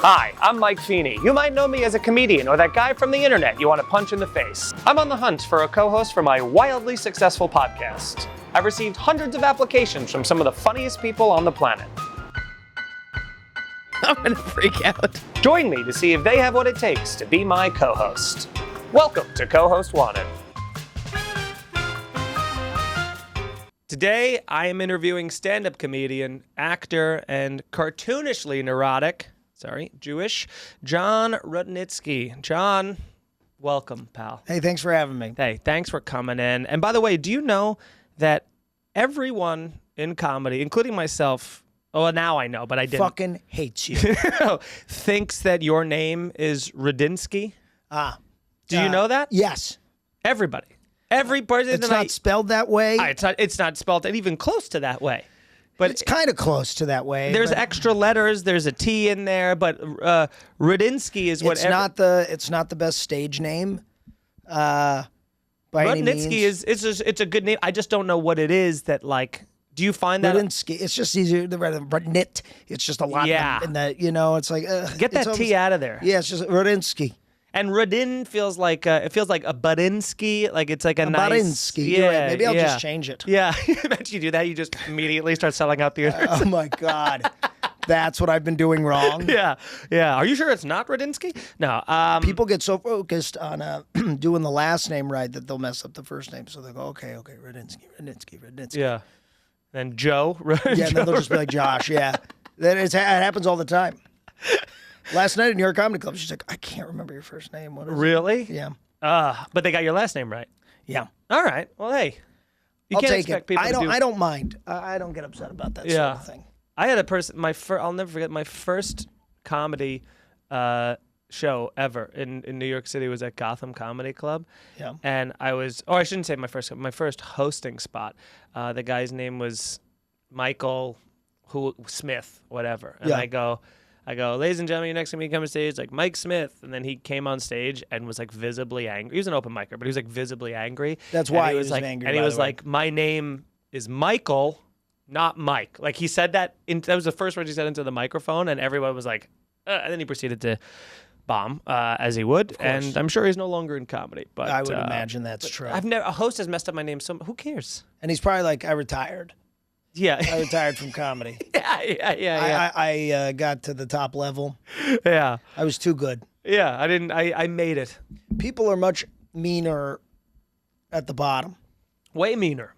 Hi, I'm Mike Feeney. You might know me as a comedian or that guy from the internet you want to punch in the face. I'm on the hunt for a co-host for my wildly successful podcast. I've received hundreds of applications from some of the funniest people on the planet. I'm gonna freak out. Join me to see if they have what it takes to be my co-host. Welcome to Co-Host Wanted. Today, I am interviewing stand-up comedian, actor, and cartoonishly neurotic, Jewish, Jon Rudnitsky. Jon, welcome, pal. Hey, thanks for having me. Hey, thanks for coming in. And by the way, do you know that everyone in comedy, including myself, well, now I know, but I didn't. Fucking hates you. Thinks that your name is Rudnitsky? Do you know that? Yes. Everybody. Every person. It's not spelled that way. It's not spelled even close to that way. But it's kind of close to that way. There's extra letters. There's a T in there, but Rudnitsky is what. It's not the best stage name. By any means. Rudnitsky it's a good name. I just don't know what it is that like. Do you find that Rudnitsky? It's just easier. The Rudnit. It's just a lot. Yeah. In that, it's like get that T out of there. Yeah, it's just Rudnitsky. And Rudin feels like a Budinsky, like it's like a nice. Budinsky. Yeah, right. Maybe I'll just change it. Yeah, I bet you do that. You just immediately start selling out theaters. Oh my God, that's what I've been doing wrong. Yeah. Are you sure it's not Rudinsky? No. People get so focused on doing the last name right that they'll mess up the first name. So they go, okay, Rudnitsky. Yeah. Then Joe. Yeah, then they'll just be like Josh. Yeah, it happens all the time. Last night at New York Comedy Club, she's like, I can't remember your first name. What is really? it? Yeah. But they got your last name right. Yeah. All right. Well, hey, I'll take it. I don't mind. I don't get upset about that sort of thing. I had a person. I'll never forget my first comedy show ever in New York City was at Gotham Comedy Club. Yeah. And I shouldn't say my first hosting spot. The guy's name was Michael Smith, whatever. And I go, ladies and gentlemen, next to me come on stage, like Mike Smith. And then he came on stage and was like visibly angry. He was an open micer, but he was like visibly angry. That's why he was like, angry. And he was like, my name is Michael, not Mike. Like he said that, that was the first word he said into the microphone, and everyone was like, and then he proceeded to bomb, as he would. And I'm sure he's no longer in comedy. But I would imagine that's true. A host has messed up my name, so who cares? And he's probably like, I retired. Yeah. I retired from comedy. Yeah. I got to the top level. Yeah. I was too good. Yeah, I made it. People are much meaner at the bottom. Way meaner.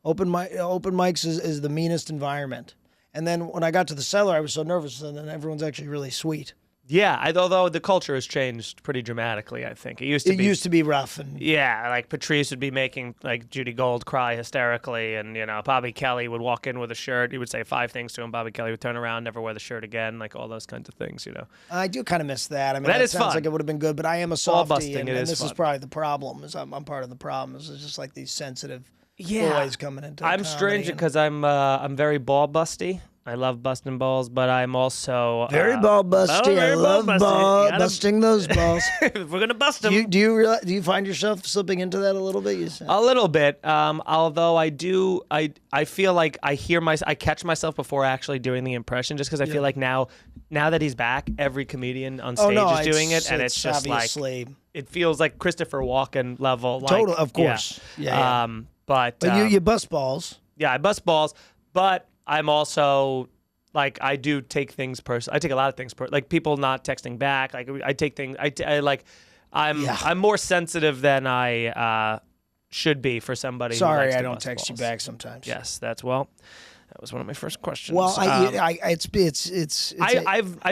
Open mics is the meanest environment. And then when I got to the cellar, I was so nervous, and then everyone's actually really sweet. Yeah, although the culture has changed pretty dramatically, I think. It used to be rough. And yeah, like Patrice would be making like Judy Gold cry hysterically, and Bobby Kelly would walk in with a shirt. He would say 5 things to him. Bobby Kelly would turn around, never wear the shirt again, like all those kinds of things, I do kind of miss that. I mean, that sounds fun. like it would have been good, but I am a softie, and this fun. is probably the problem. Is I'm part of the problem. It's just like these sensitive boys coming into. I'm strange because I'm very ball busty. I love busting balls, but I'm also very ball busty. I love busting those balls. We're gonna bust them. Do you find yourself slipping into that a little bit? A little bit. Although I do, I feel like I catch myself before actually doing the impression, just because I feel like now that he's back, every comedian on stage is doing it, and it's just obviously, like it feels like Christopher Walken level. Total, of course. Yeah. But you bust balls. Yeah, I bust balls, but I'm also like I do take things personally. I take a lot of things like people not texting back. Like I take things. I'm more sensitive than I should be for somebody. Sorry, who likes I to don't bust text balls. you back sometimes. Yes, that was one of my first questions. Well, I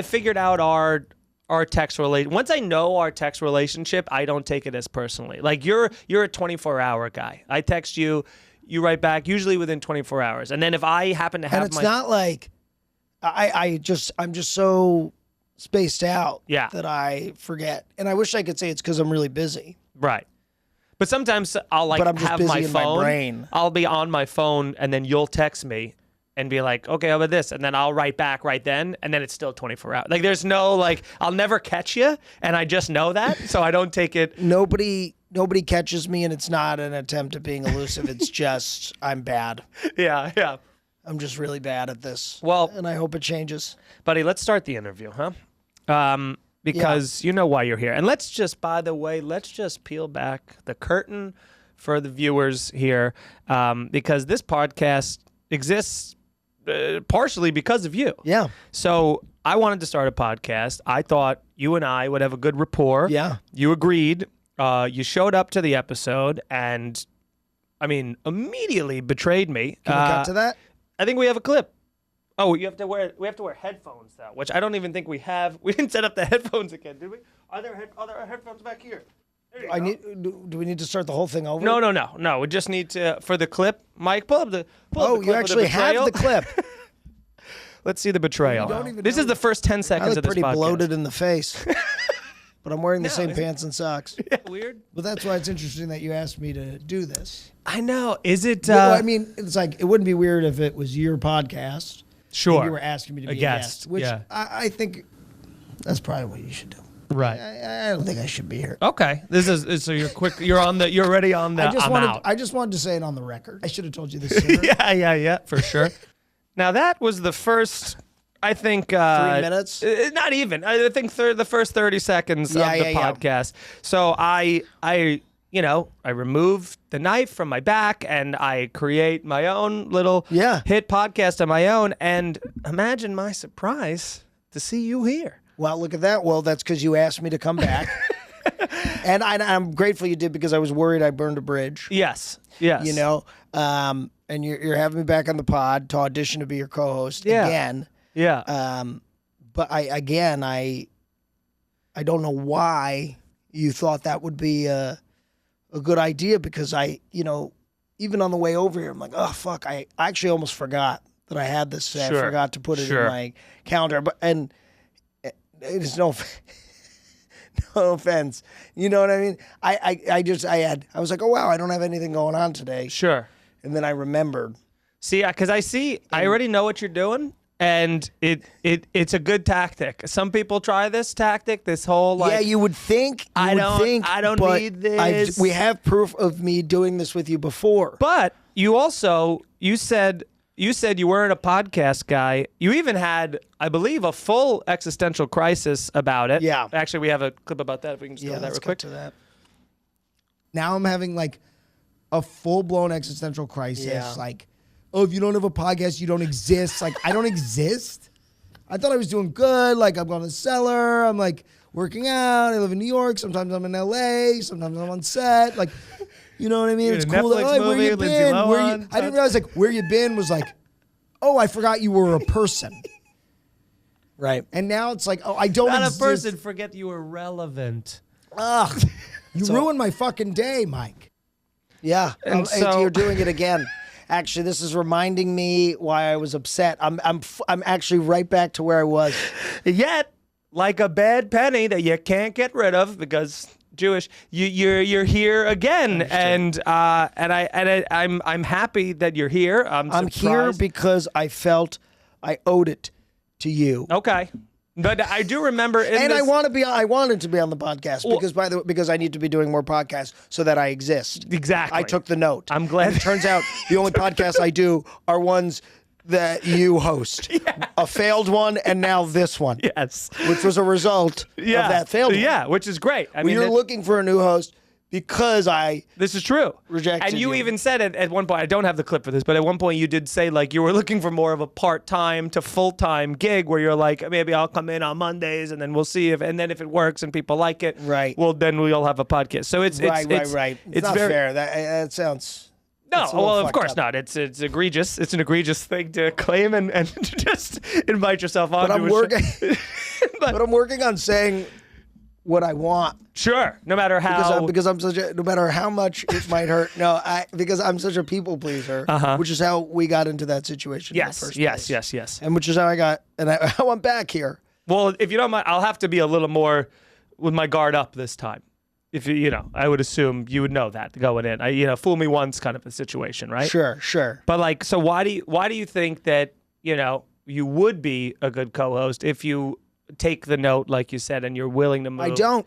figured out our text relation. Once I know our text relationship, I don't take it as personally. Like you're a 24-hour guy. I text you. You write back usually within 24 hours. And then if I happen to have and it's not like I'm just so spaced out that I forget. And I wish I could say it's because I'm really busy. Right. But sometimes I'll but I'm just have busy my in phone. My brain. I'll be on my phone and then you'll text me and be like, okay, how about this? And then I'll write back right then, and then it's still 24 hours. Like there's no I'll never catch you, and I just know that, so I don't take it. Nobody catches me, and it's not an attempt at being elusive. It's just I'm bad. Yeah. I'm just really bad at this. Well, and I hope it changes. Buddy, let's start the interview, huh? because you know why you're here. And let's just, by the way, peel back the curtain for the viewers here, because this podcast exists partially because of you. Yeah. So I wanted to start a podcast. I thought you and I would have a good rapport. Yeah. You agreed. You showed up to the episode and, I mean, immediately betrayed me. Can we cut to that? I think we have a clip. Oh, we have to wear headphones though, which I don't even think we have. We didn't set up the headphones again, did we? Are there headphones back here? Do we need to start the whole thing over? No. We just need to, for the clip. Mike, pull up the clip. You actually have the clip. Let's see the betrayal. This is the first 10 seconds of this podcast. Pretty bloated in the face. But I'm wearing the same pants and socks. Yeah, weird. But that's why it's interesting that you asked me to do this. I know. Is it... Well, I mean, it's like, it wouldn't be weird if it was your podcast. Sure. And you were asking me to be a guest. Which I think that's probably what you should do. Right. I don't think I should be here. Okay. This is so you're quick. You're already on the. I just wanted to say it on the record. I should have told you this sooner. yeah, for sure. Now that was the first. I think 3 minutes. Not even. I think the first 30 seconds of the podcast. So I remove the knife from my back and I create my own little hit podcast on my own. And imagine my surprise to see you here. Well, look at that. Well, that's because you asked me to come back. And I'm grateful you did because I was worried I burned a bridge. Yes. You know, and you're having me back on the pod to audition to be your co-host again. Yeah. But I don't know why you thought that would be a good idea because even on the way over here, I'm like, oh, fuck. I actually almost forgot that I had this. I forgot to put it in my calendar. And it's no offense. You know what I mean? I was like, oh, wow, I don't have anything going on today. Sure. And then I remembered. See, because I already know what you're doing. And it's a good tactic. Some people try this tactic, this whole you would think. I don't need this. We have proof of me doing this with you before. But you said you weren't a podcast guy. You even had, I believe, a full existential crisis about it. Yeah. Actually, we have a clip about that. If we can just go to that real quick. To that. Now I'm having like a full-blown existential crisis. Yeah. Like, oh, if you don't have a podcast, you don't exist. Like, I don't exist. I thought I was doing good. Like, I'm going to Cellar. I'm like working out. I live in New York. Sometimes I'm in LA. Sometimes I'm on set. Like, you know what I mean? It's cool. Netflix movie, where you been? I didn't realize like where you been was like, oh, I forgot you were a person. Right. And now it's like, oh, I don't exist. Not a person. Forget you were relevant. Ugh. You ruined my fucking day, Mike. Yeah. And so you're doing it again. Actually, this is reminding me why I was upset. I'm actually right back to where I was. Yet, like a bad penny that you can't get rid of because Jewish, you're here again, and I'm happy that you're here. I'm here because I felt I owed it to you. Okay. But I do remember, I wanted to be on the podcast because I need to be doing more podcasts so that I exist. Exactly. I took the note. I'm glad. And it turns out the only podcasts I do are ones that you host. Yeah. A failed one and now this one. Yes. Which was a result of that failed one. Yeah, which is great. I mean, you're looking for a new host because this is true. Rejected and you even said it at one point. I don't have the clip for this, but at one point you did say like you were looking for more of a part-time to full-time gig where you're like, maybe I'll come in on Mondays and then we'll see if it works and people like it. Right. Well, then we'll have a podcast. So it's right. It's not fair. That sounds. No, well, of course not. It's egregious. It's an egregious thing to claim and to just invite yourself on. But I'm working on saying what I want. Sure, no matter how. Because I'm no matter how much it might hurt. No, because I'm such a people pleaser, which is how we got into that situation. Yes, in the first place. yes. And which is how I went back here. Well, if you don't mind, I'll have to be a little more with my guard up this time. If I would assume you would know that going in. Fool me once kind of a situation, right? Sure. But like, so why do you think that you would be a good co-host if you take the note, like you said, and you're willing to move? I don't.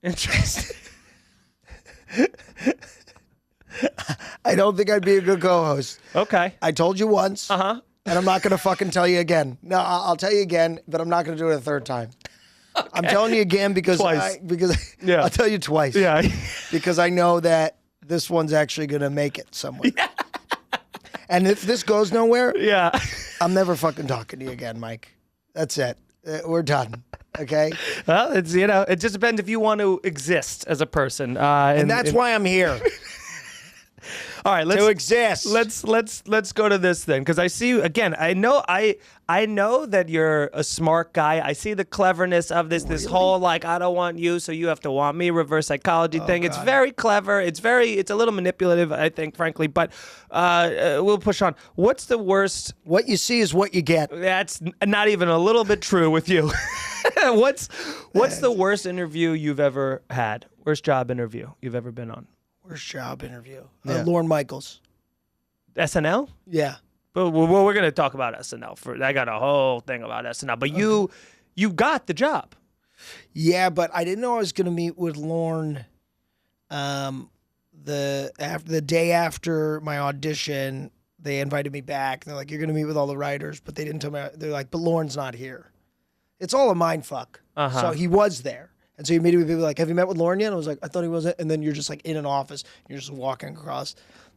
Interesting. I don't think I'd be a good co-host. Okay. I told you once. and I'm not going to fucking tell you again. No, I'll tell you again, but I'm not going to do it a third time. Okay. I'm telling you again because I'll tell you twice. Yeah. Because I know that this one's actually going to make it somewhere. Yeah. And if this goes nowhere, I'm never fucking talking to you again, Mike. That's it. We're done. Okay. Well, it's it just depends if you want to exist as a person, and that's why I'm here. All right, to exist. Let's go to this then, because I see you again. I know that you're a smart guy. I see the cleverness of this. Really? This whole like I don't want you, so you have to want me reverse psychology thing. God. It's very clever. It's a little manipulative, I think, frankly. But we'll push on. What's the worst? What you see is what you get. That's not even a little bit true with you. What's the worst interview you've ever had? Worst job interview you've ever been on? Worst job interview. Lorne Michaels. SNL? Yeah. But we're going to talk about SNL. I got a whole thing about SNL. But you got the job. Yeah, but I didn't know I was going to meet with Lorne the day after my audition. They invited me back. And they're like, you're going to meet with all the writers. But they didn't tell me. They're like, but Lorne's not here. It's all a mind fuck. So he was there. And so you meet with people like, have you met with Lorne yet? And I was like, I thought he wasn't. And then you're just like in an office. You're just walking across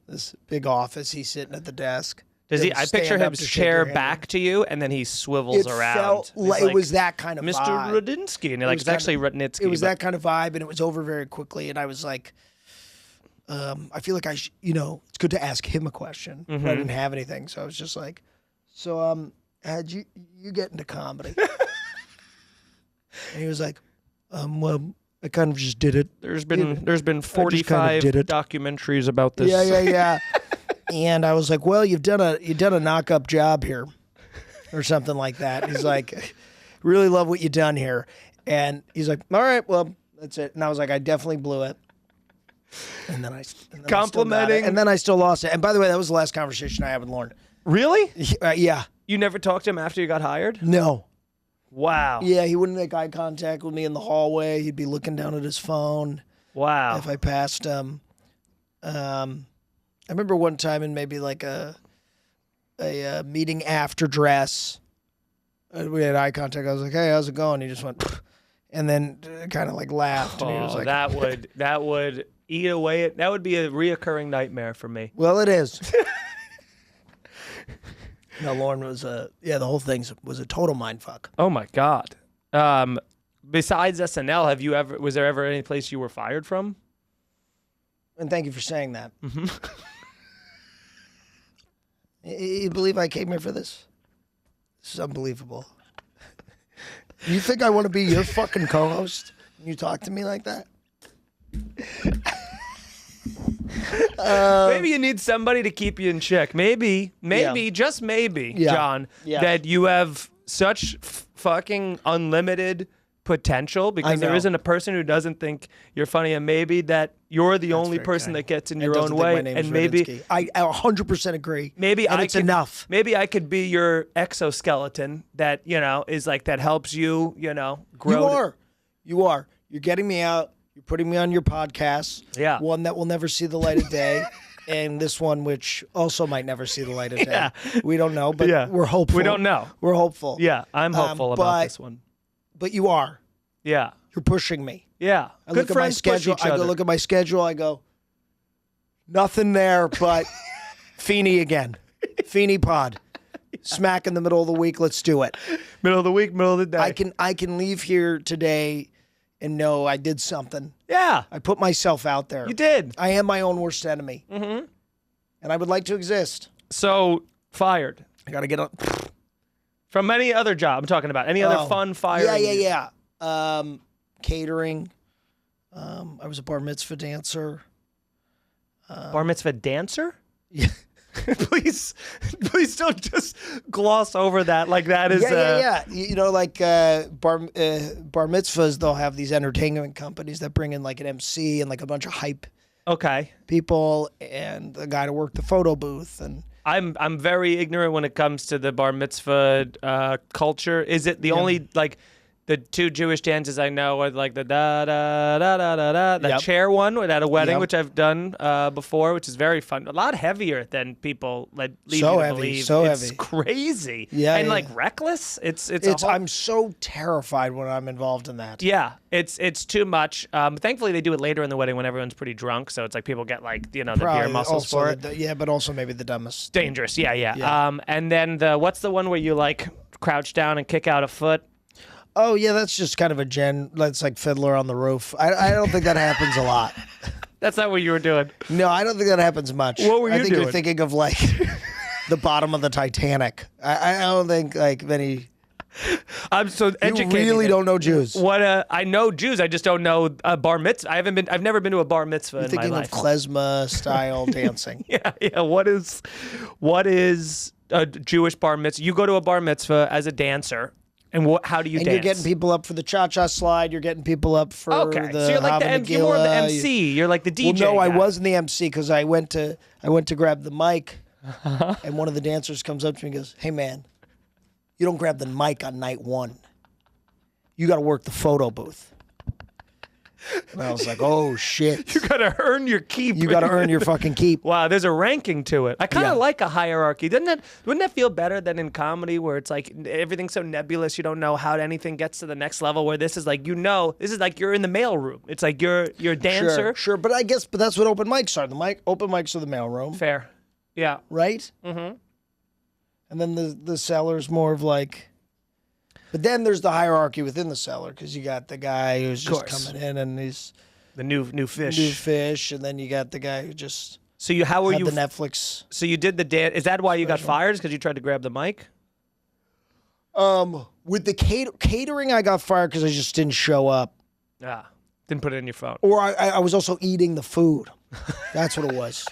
this big office. He's sitting at the desk. Does he? I picture his chair back to you, and then he swivels around. Felt like, it was that kind of Mr. vibe. Rudnitsky. And you're like, it's actually Rudnitsky. It was that kind of vibe, and it was over very quickly. And I was like, I feel like it's good to ask him a question. But I didn't have anything. So I was just like, how'd you get into comedy? And he was like, well, I kind of just did it. There's been 45 documentaries about this. Yeah. And I was like, well, you've done a knock-up job here, or something like that. And he's like, really love what you've done here. And he's like, all right, well, that's it. And I was like, I definitely blew it. And then complimenting. And then I still lost it. And by the way, that was the last conversation I had with Lorne. Really? Yeah. You never talked to him after you got hired? No. Wow. Yeah, he wouldn't make eye contact with me in the hallway. He'd be looking down at his phone. Wow. If I passed him. I remember one time in maybe like a meeting after dress, we had eye contact. I was like, hey, how's it going? He just went, pfft, and then kind of like laughed. And he was like, that would eat away. That would be a reoccurring nightmare for me. Well, it is. No, Lorne was the whole thing was a total mindfuck. Oh my God. Besides SNL, was there ever any place you were fired from? And thank you for saying that. Mm-hmm. You believe I came here for this? This is unbelievable. You think I want to be your fucking co-host? You talk to me like that? Maybe you need somebody to keep you in check. Maybe, just maybe, John, that you have such fucking unlimited potential because there isn't a person who doesn't think you're funny, and maybe that you're the only person that gets in your own way. And maybe I 100% agree. Maybe it's enough. Maybe I could be your exoskeleton that is like that helps you grow. You are. You're getting me out. You're putting me on your podcast. Yeah. One that will never see the light of day. And this one, which also might never see the light of day. Yeah. We don't know, but we're hopeful. We don't know. We're hopeful. Yeah, I'm hopeful about this one. But you are. Yeah. You're pushing me. Yeah. I look at my schedule. I go look at my schedule. I go, nothing there but Feeney again. Feeney pod. Smack in the middle of the week. Let's do it. Middle of the week, middle of the day. I can leave here today and know I did something. Yeah. I put myself out there. You did. I am my own worst enemy. Mm-hmm. And I would like to exist. So, fired. I got to get on. From any other job I'm talking about. Any other fun firing? Yeah. Catering. I was a bar mitzvah dancer. Bar mitzvah dancer? Yeah. Please don't just gloss over that like that is. Yeah. Like bar mitzvahs, they'll have these entertainment companies that bring in like an MC and like a bunch of hype. Okay. People and the guy to work the photo booth and. I'm very ignorant when it comes to the bar mitzvah culture. Is it the only like? The two Jewish dances I know are like the da da da da da da, that chair one at a wedding, which I've done before, which is very fun. A lot heavier than people lead you to believe. So it's heavy, crazy, and like reckless. It's I'm so terrified when I'm involved in that. Yeah, it's too much. Thankfully, they do it later in the wedding when everyone's pretty drunk, so it's like people get like the beer muscles for it. But also maybe the dumbest. Dangerous. Yeah. And then what's the one where you like crouch down and kick out a foot? Oh, yeah, that's just kind of that's like Fiddler on the Roof. I don't think that happens a lot. That's not what you were doing. No, I don't think that happens much. What were you doing? I think you're thinking of like the bottom of the Titanic. I don't think like many... I'm so educated. You really don't know Jews. I know Jews. I just don't know a bar mitzvah. I've never been to a bar mitzvah in my life. You're thinking of klezmer style dancing. Yeah. What is a Jewish bar mitzvah? You go to a bar mitzvah as a dancer. And how do you dance? And you're getting people up for the cha-cha slide. You're getting people up for the so you're like you're more of the MC. You're like the DJ. Well, no, guy. I wasn't the MC because I went to grab the mic, and one of the dancers comes up to me and goes, "Hey, man, you don't grab the mic on night one. You got to work the photo booth." And I was like, "Oh shit! You got to earn your keep. You got to earn your fucking keep." Wow, there's a ranking to it. I kind of like a hierarchy. Wouldn't that feel better than in comedy where it's like everything's so nebulous, you don't know how anything gets to the next level? Where this is like this is like you're in the mailroom. It's like you're a dancer. Sure, but that's what open mics are. Open mics are the mailroom. Fair, yeah, right. Mm-hmm. And then the cellar's more of like. But then there's the hierarchy within the cellar because you got the guy who's just coming in and he's the new fish, and then you got the guy who just how were you the Netflix. So you did the dance. Is that why you got fired? Because you tried to grab the mic? With the catering, I got fired because I just didn't show up. Didn't put it in your phone. Or I was also eating the food. That's what it was.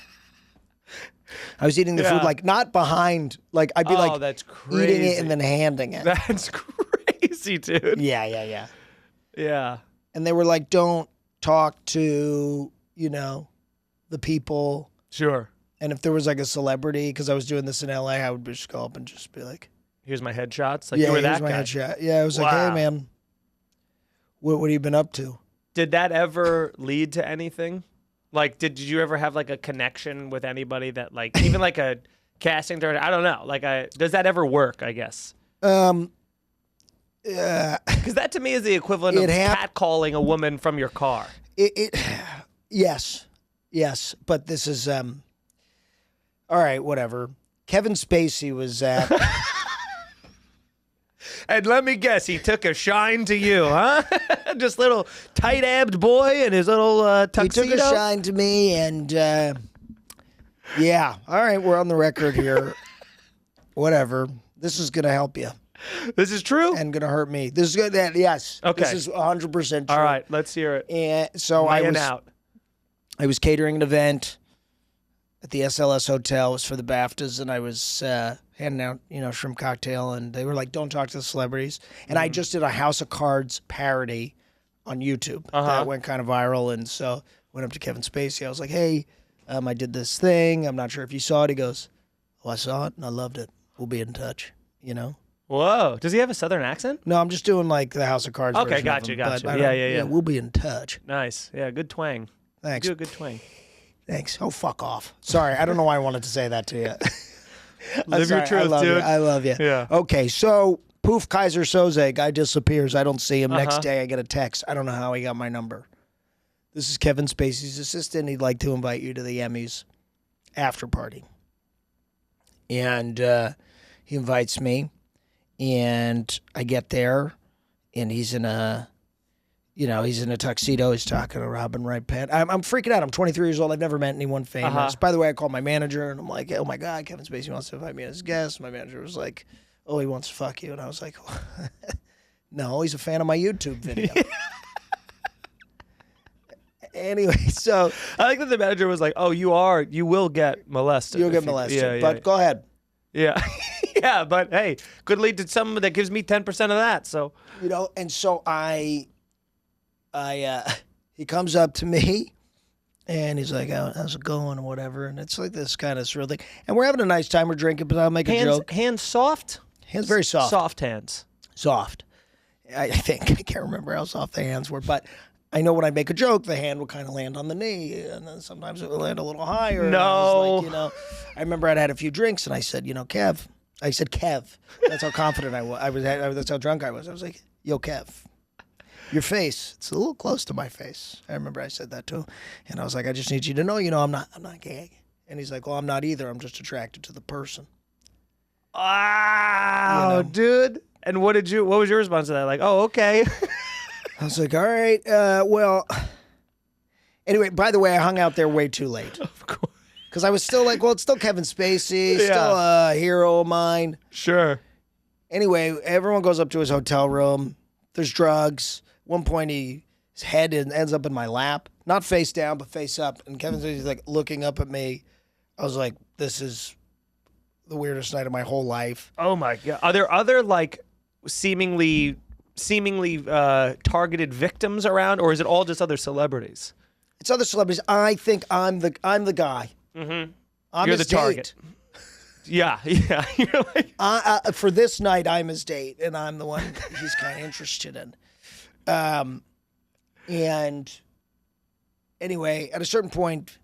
I was eating the food like not behind, like I'd be that's crazy. Eating it and then handing it. That's crazy, dude. Yeah. Yeah. And they were like, "Don't talk to the people." Sure. And if there was like a celebrity, because I was doing this in LA, I would just go up and just be like, "Here's my headshots." Like you were that my guy. headshot. Yeah, I was like, "Hey, man, what have you been up to?" Did that ever lead to anything? Like, did you ever have like a connection with anybody that like even like a casting director? I don't know. Like, does that ever work? I guess. Because that to me is the equivalent of catcalling a woman from your car. Yes, but this is all right. Whatever. Kevin Spacey was at. And let me guess, he took a shine to you, huh? Just little tight-abbed boy in his little tuxedo? He took a shine to me, and yeah. All right, we're on the record here. Whatever. This is going to help you. This is true? And going to hurt me. This is good. Yes. Okay. This is 100% true. All right, let's hear it. And so I was catering an event at the SLS Hotel. It was for the BAFTAs, and I was handing out, shrimp cocktail, and they were like, "Don't talk to the celebrities." And I just did a House of Cards parody on YouTube that went kind of viral, and so went up to Kevin Spacey. I was like, "Hey, I did this thing. I'm not sure if you saw it." He goes, "Oh, I saw it, and I loved it. We'll be in touch." Whoa. Does he have a Southern accent? No, I'm just doing like the House of Cards. Okay, got you. Yeah. We'll be in touch. Nice. Yeah, good twang. Thanks. You do a good twang. Thanks. Oh, fuck off. Sorry, I don't know why I wanted to say that to you. Live your truth, dude. I love you. Yeah. Okay, so poof, Kaiser Soze, guy disappears. I don't see him. Next day, I get a text. I don't know how he got my number. This is Kevin Spacey's assistant. He'd like to invite you to the Emmys after party. And he invites me, and I get there, and he's in a tuxedo. He's talking to Robin Wright Penn. I'm freaking out. I'm 23 years old. I've never met anyone famous. By the way, I called my manager, and I'm like, "Oh, my God, Kevin Spacey wants to invite me as a guest." My manager was like, "Oh, he wants to fuck you." And I was like, "No, he's a fan of my YouTube video." Anyway, so I like that the manager was like, "Oh, you will get molested. You'll get molested, but go ahead." Yeah. Yeah, but hey, could lead to something that gives me 10% of that. So, and so he comes up to me and he's like, "Oh, how's it going?" or whatever. And it's like this kind of surreal thing. And we're having a nice time. We're drinking, but I'll make a joke. Hands soft? Hands very soft. Soft hands. Soft. I think. I can't remember how soft the hands were, but I know when I make a joke, the hand will kind of land on the knee, and then sometimes it will land a little higher. No. Like, I remember I'd had a few drinks, and I said, Kev. I said, Kev. That's how confident I was. That's how drunk I was. I was like, yo, Kev. Your face, it's a little close to my face. I remember I said that too. And I was like, I just need you to know, I'm not gay. And he's like, well, I'm not either. I'm just attracted to the person. Wow, dude. And what was your response to that? Like, oh, okay. I was like, all right, well. Anyway, by the way, I hung out there way too late. Of course. Because I was still like, well, it's still Kevin Spacey, still a hero of mine. Sure. Anyway, everyone goes up to his hotel room. There's drugs. At one point, his head ends up in my lap. Not face down, but face up. And Kevin Spacey's like looking up at me. I was like, this is the weirdest night of my whole life. Oh, my God. Are there other, like, seemingly targeted victims around, or is it all just other celebrities? It's other celebrities. I think I'm the guy. Mm-hmm. You're the target. Yeah. You're like... for this night, I'm his date, and I'm the one he's kind of interested in. And anyway, at a certain point,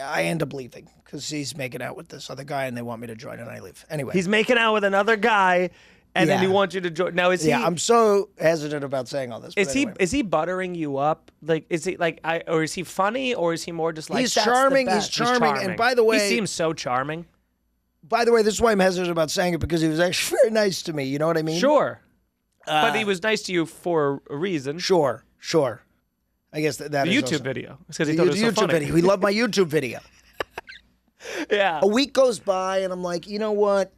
I end up leaving because he's making out with this other guy, and they want me to join, and I leave. Anyway, he's making out with another guy, and then he wants you to join. Now, is he? Yeah, I'm so hesitant about saying all this. Is he buttering you up? Like, is he like or is he funny, or is he more just like he's charming? He's charming, and by the way, he seems so charming. By the way, this is why I'm hesitant about saying it, because he was actually very nice to me. You know what I mean? Sure. But he was nice to you for a reason. Sure. I guess that the is YouTube also, video. It's because he thought it was so funny. Video. He loved my YouTube video. Yeah. A week goes by, and I'm like, you know what?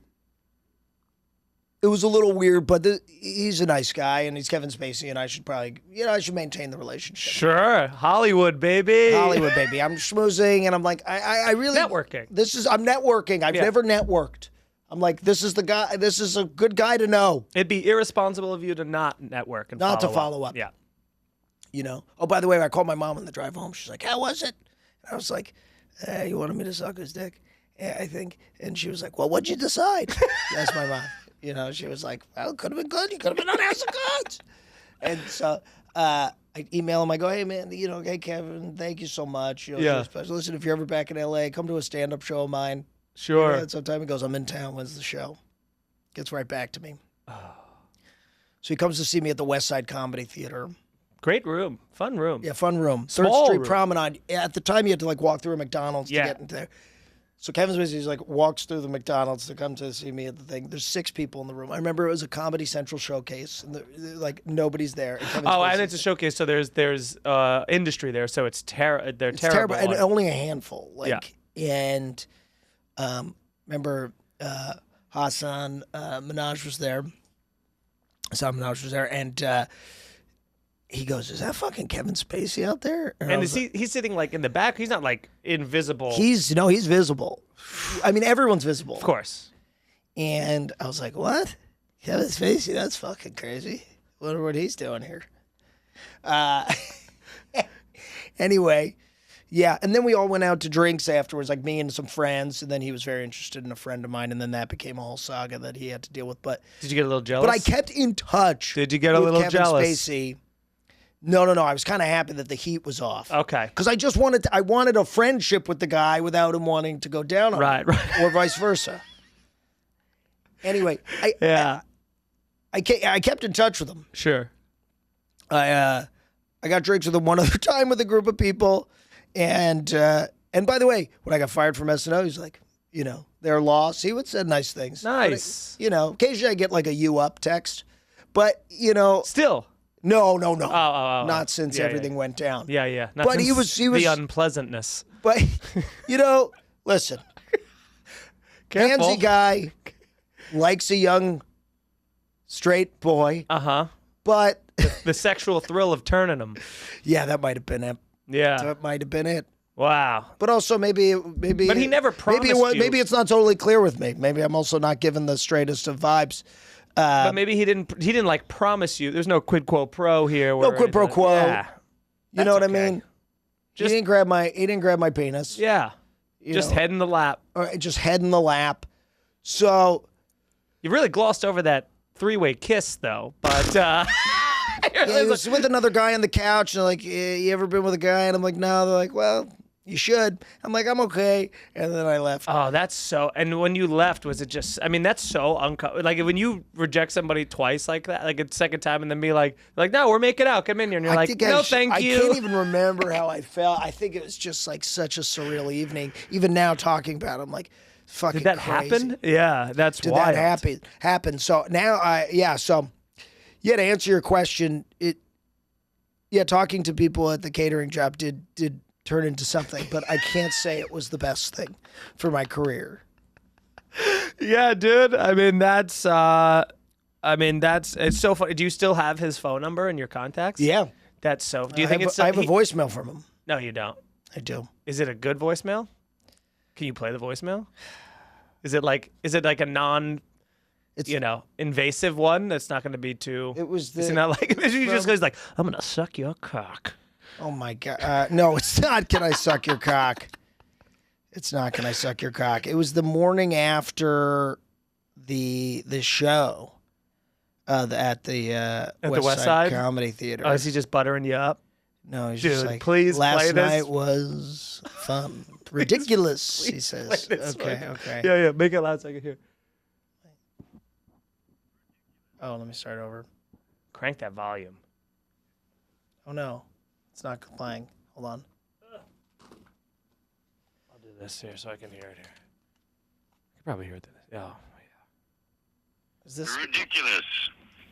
It was a little weird, but he's a nice guy, and he's Kevin Spacey, and I should probably, I should maintain the relationship. Sure. Hollywood, baby. Hollywood, baby. I'm schmoozing, and I'm like, I really... Networking. I'm networking. I've never networked. I'm like, this is the guy. This is a good guy to know. It'd be irresponsible of you to not network and follow up. Yeah. Oh, by the way, I called my mom on the drive home. She's like, how was it? And I was like, you wanted me to suck his dick? Yeah, I think. And she was like, well, what'd you decide? That's my mom. She was like, well, it could have been good. You could have been on House of Cards. And so I email him. I go, hey, man, hey, Kevin, thank you so much. So special. Listen, if you're ever back in L.A., come to a stand-up show of mine. Sure. And sometime he goes, I'm in town. When's the show? Gets right back to me. Oh. So he comes to see me at the West Side Comedy Theater. Great room. Fun room. Yeah, fun room. Small 3rd Street room. Promenade. At the time, you had to walk through a McDonald's to get into there. So Kevin Spacey walks through the McDonald's to come to see me at the thing. There's 6 people in the room. I remember it was a Comedy Central showcase, and nobody's there. And it's a showcase, so there's industry there, so it's terrible. It's terrible, and only a handful. And remember Hassan Minaj was there. And he goes, is that fucking Kevin Spacey out there? And he's sitting in the back? He's not invisible. He's visible. I mean, everyone's visible. Of course. And I was like, what? Kevin Spacey? That's fucking crazy. Wonder what he's doing here. Anyway, yeah. And then we all went out to drinks afterwards, me and some friends. And then he was very interested in a friend of mine. And then that became a whole saga that he had to deal with. But did you get a little jealous? But I kept in touch. Did you get a little Kevin jealous? Spacey. No. I was kind of happy that the heat was off. Okay. Because I wanted a friendship with the guy without him wanting to go down on him. Right. Or vice versa. Anyway, I kept in touch with him. Sure. I got drinks with him one other time with a group of people, and by the way, when I got fired from SNL, he's like, their loss. He would say nice things. Nice. But, occasionally I get a "you up" text, but still. No. Oh. Not since everything went down. Yeah. Not but since he was the unpleasantness. But listen, Careful. handsy guy likes a young straight boy. But the sexual thrill of turning him. Yeah, that might have been it. Yeah, that might have been it. Wow. But also maybe. But he never promised Maybe it's not totally clear with me. Maybe I'm also not given the straightest of vibes. But maybe he didn't promise you. There's no quid pro quo here. No quid pro quo. Yeah. You know what I mean? He didn't grab my penis. Yeah. Just head in the lap. Just head in the lap. So you really glossed over that three-way kiss though, but yeah, he was with another guy on the couch, and they're like, you ever been with a guy? And I'm like, no. They're like, well, you should. I'm like, I'm okay. And then I left. Oh, that's so. And when you left, was it just? I mean, that's so like when you reject somebody twice like that, like a second time, and then be like, no, we're making out. Come in here, and you're like, no, thank you. I can't even remember how I felt. I think it was just like such a surreal evening. Even now talking about it, I'm like, fucking. Did that crazy. happen? Yeah, that's Did wild. that happen? So now So to answer your question, talking to people at the catering job did turn into something, but I can't say it was the best thing for my career. Yeah, dude. I mean, it's so funny. Do you still have his phone number in your contacts? Yeah. That's so. Do you I think have, it's? I have a voicemail from him. No, you don't. I do. Is it a good voicemail? Can you play the voicemail? Is it like a non, invasive one that's not going to be too? It was the. Is it not like he just goes like, I'm gonna suck your cock. Oh my God! No, it's not. Can I suck your cock? It's not. Can I suck your cock? It was the morning after the show at the West Side Comedy Theater. Oh, is he just buttering you up? No, he's Dude, just like, please last play this. night was fun. Ridiculous, he says. Okay. Yeah, make it loud so I can hear. Oh, let me start over. Crank that volume. Oh no, it's not playing. Hold on. I'll do this here so I can hear it here. You can probably hear it. Oh, yeah. Is this ridiculous?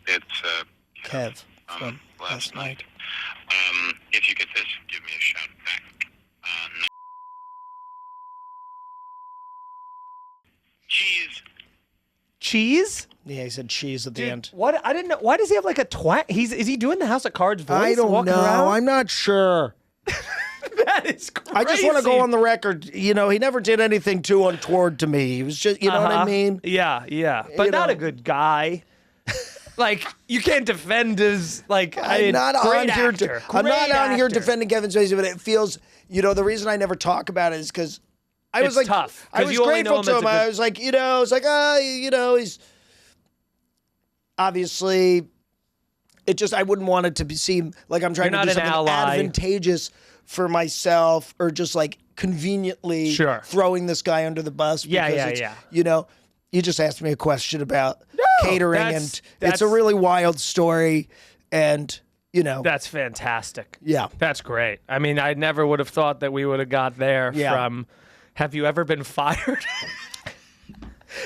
It's Kev from last night. If you get this, give me a shout back. Cheese. Cheese? Yeah, he said cheese at the end. What? I didn't know. Why does he have like a twang? Is he doing the House of Cards voice? I don't know. Around? I'm not sure. That is crazy. I just want to go on the record. He never did anything too untoward to me. He was just, you know what I mean? Yeah. But not a good guy. Like, you can't defend his, like, I'm not on here defending Kevin Spacey, but it feels, the reason I never talk about it is because I was like, tough. I was grateful to him. I was like, he's obviously, I wouldn't want it to seem like I'm trying to do something advantageous for myself or just like conveniently throwing this guy under the bus. Yeah. You just asked me a question about catering, and it's a really wild story, and that's fantastic. Yeah, that's great. I mean, I never would have thought that we would have got there from. Have you ever been fired?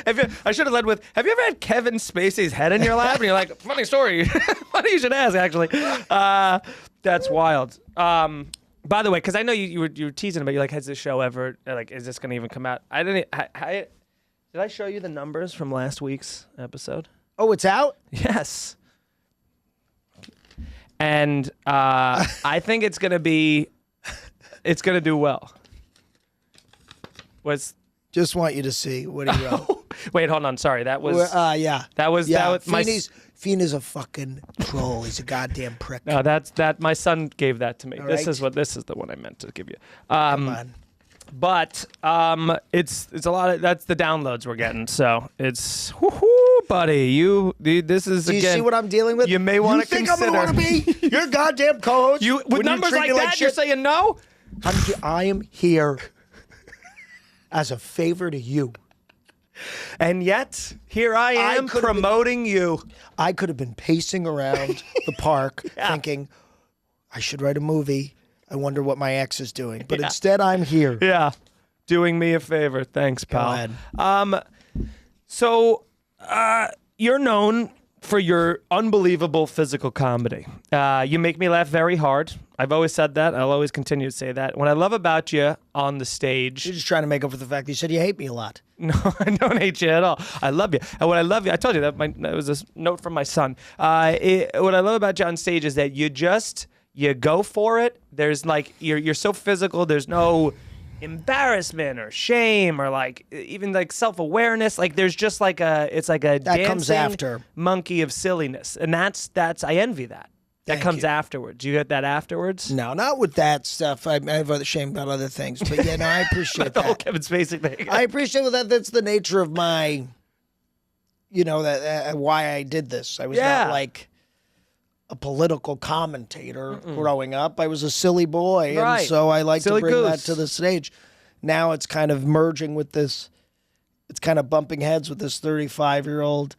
I should have led with, have you ever had Kevin Spacey's head in your lap? And you're like, funny story. Funny you should ask, actually. That's wild. By the way, because I know you were teasing about, you're like, has this show ever, like, is this going to even come out? Did I show you the numbers from last week's episode? Oh, it's out? Yes. And I think it's going to do well. Just want you to see what he wrote. Wait, hold on. Sorry. That was... yeah. That was Feeney's a fucking troll. He's a goddamn prick. No, my son gave that to me. All this right. This is the one I meant to give you. Come on. But it's a lot of, that's the downloads we're getting. So it's whoo, buddy. This is Do you see what I'm dealing with? You may want to consider. I'm gonna be your goddamn co-host? With numbers like that, you're saying no? I am here as a favor to you. And yet, here I am promoting you. I could have been pacing around the park thinking, I should write a movie. I wonder what my ex is doing. But instead, I'm here. Yeah. Doing me a favor. Thanks, pal. Go ahead. You're known for your unbelievable physical comedy. You make me laugh very hard. I've always said that. I'll always continue to say that. What I love about you on the stage... You're just trying to make up for the fact that you said you hate me a lot. No, I don't hate you at all. I love you. And what I love you... I told you that was a note from my son. What I love about you on stage is that you go for it. There's like... You're so physical. There's no embarrassment or shame or like even like self-awareness. Like there's just like it's like a that comes after monkey of silliness. And that's I envy that. That comes afterwards. You get that afterwards? No, not with that stuff. I have other shame about other things. But yeah, no, I appreciate the whole Kevin Spacey thing. I appreciate that. That's the nature of my you know, that why I did this. I was not like a political commentator growing up. I was a silly boy, and so I like to bring that to the stage. Now it's kind of merging with this. It's kind of bumping heads with this 35-year-old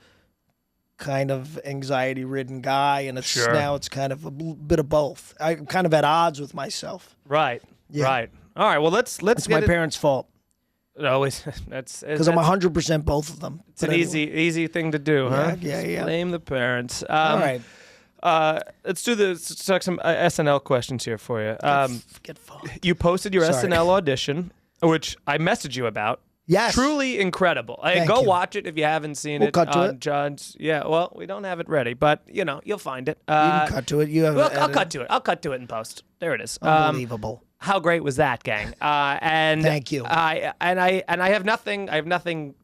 kind of anxiety-ridden guy, and it's now it's kind of a bit of both. I'm kind of at odds with myself. Right. Yeah. Right. All right. Well, let's. It's my parents' fault. No, that's because I'm 100% both of them. It's an easy thing to do, huh? Yeah. Blame the parents. All right. Let's talk some SNL questions here for you. Get you posted your SNL audition, which I messaged you about. Yes. Truly incredible. Go watch it if you haven't seen it. Cut to it. John's. Yeah, well, we don't have it ready, but, you know, you'll find it. You can cut to it. I'll cut to it. I'll cut to it in post. There it is. Unbelievable. How great was that, gang? And thank you. I have nothing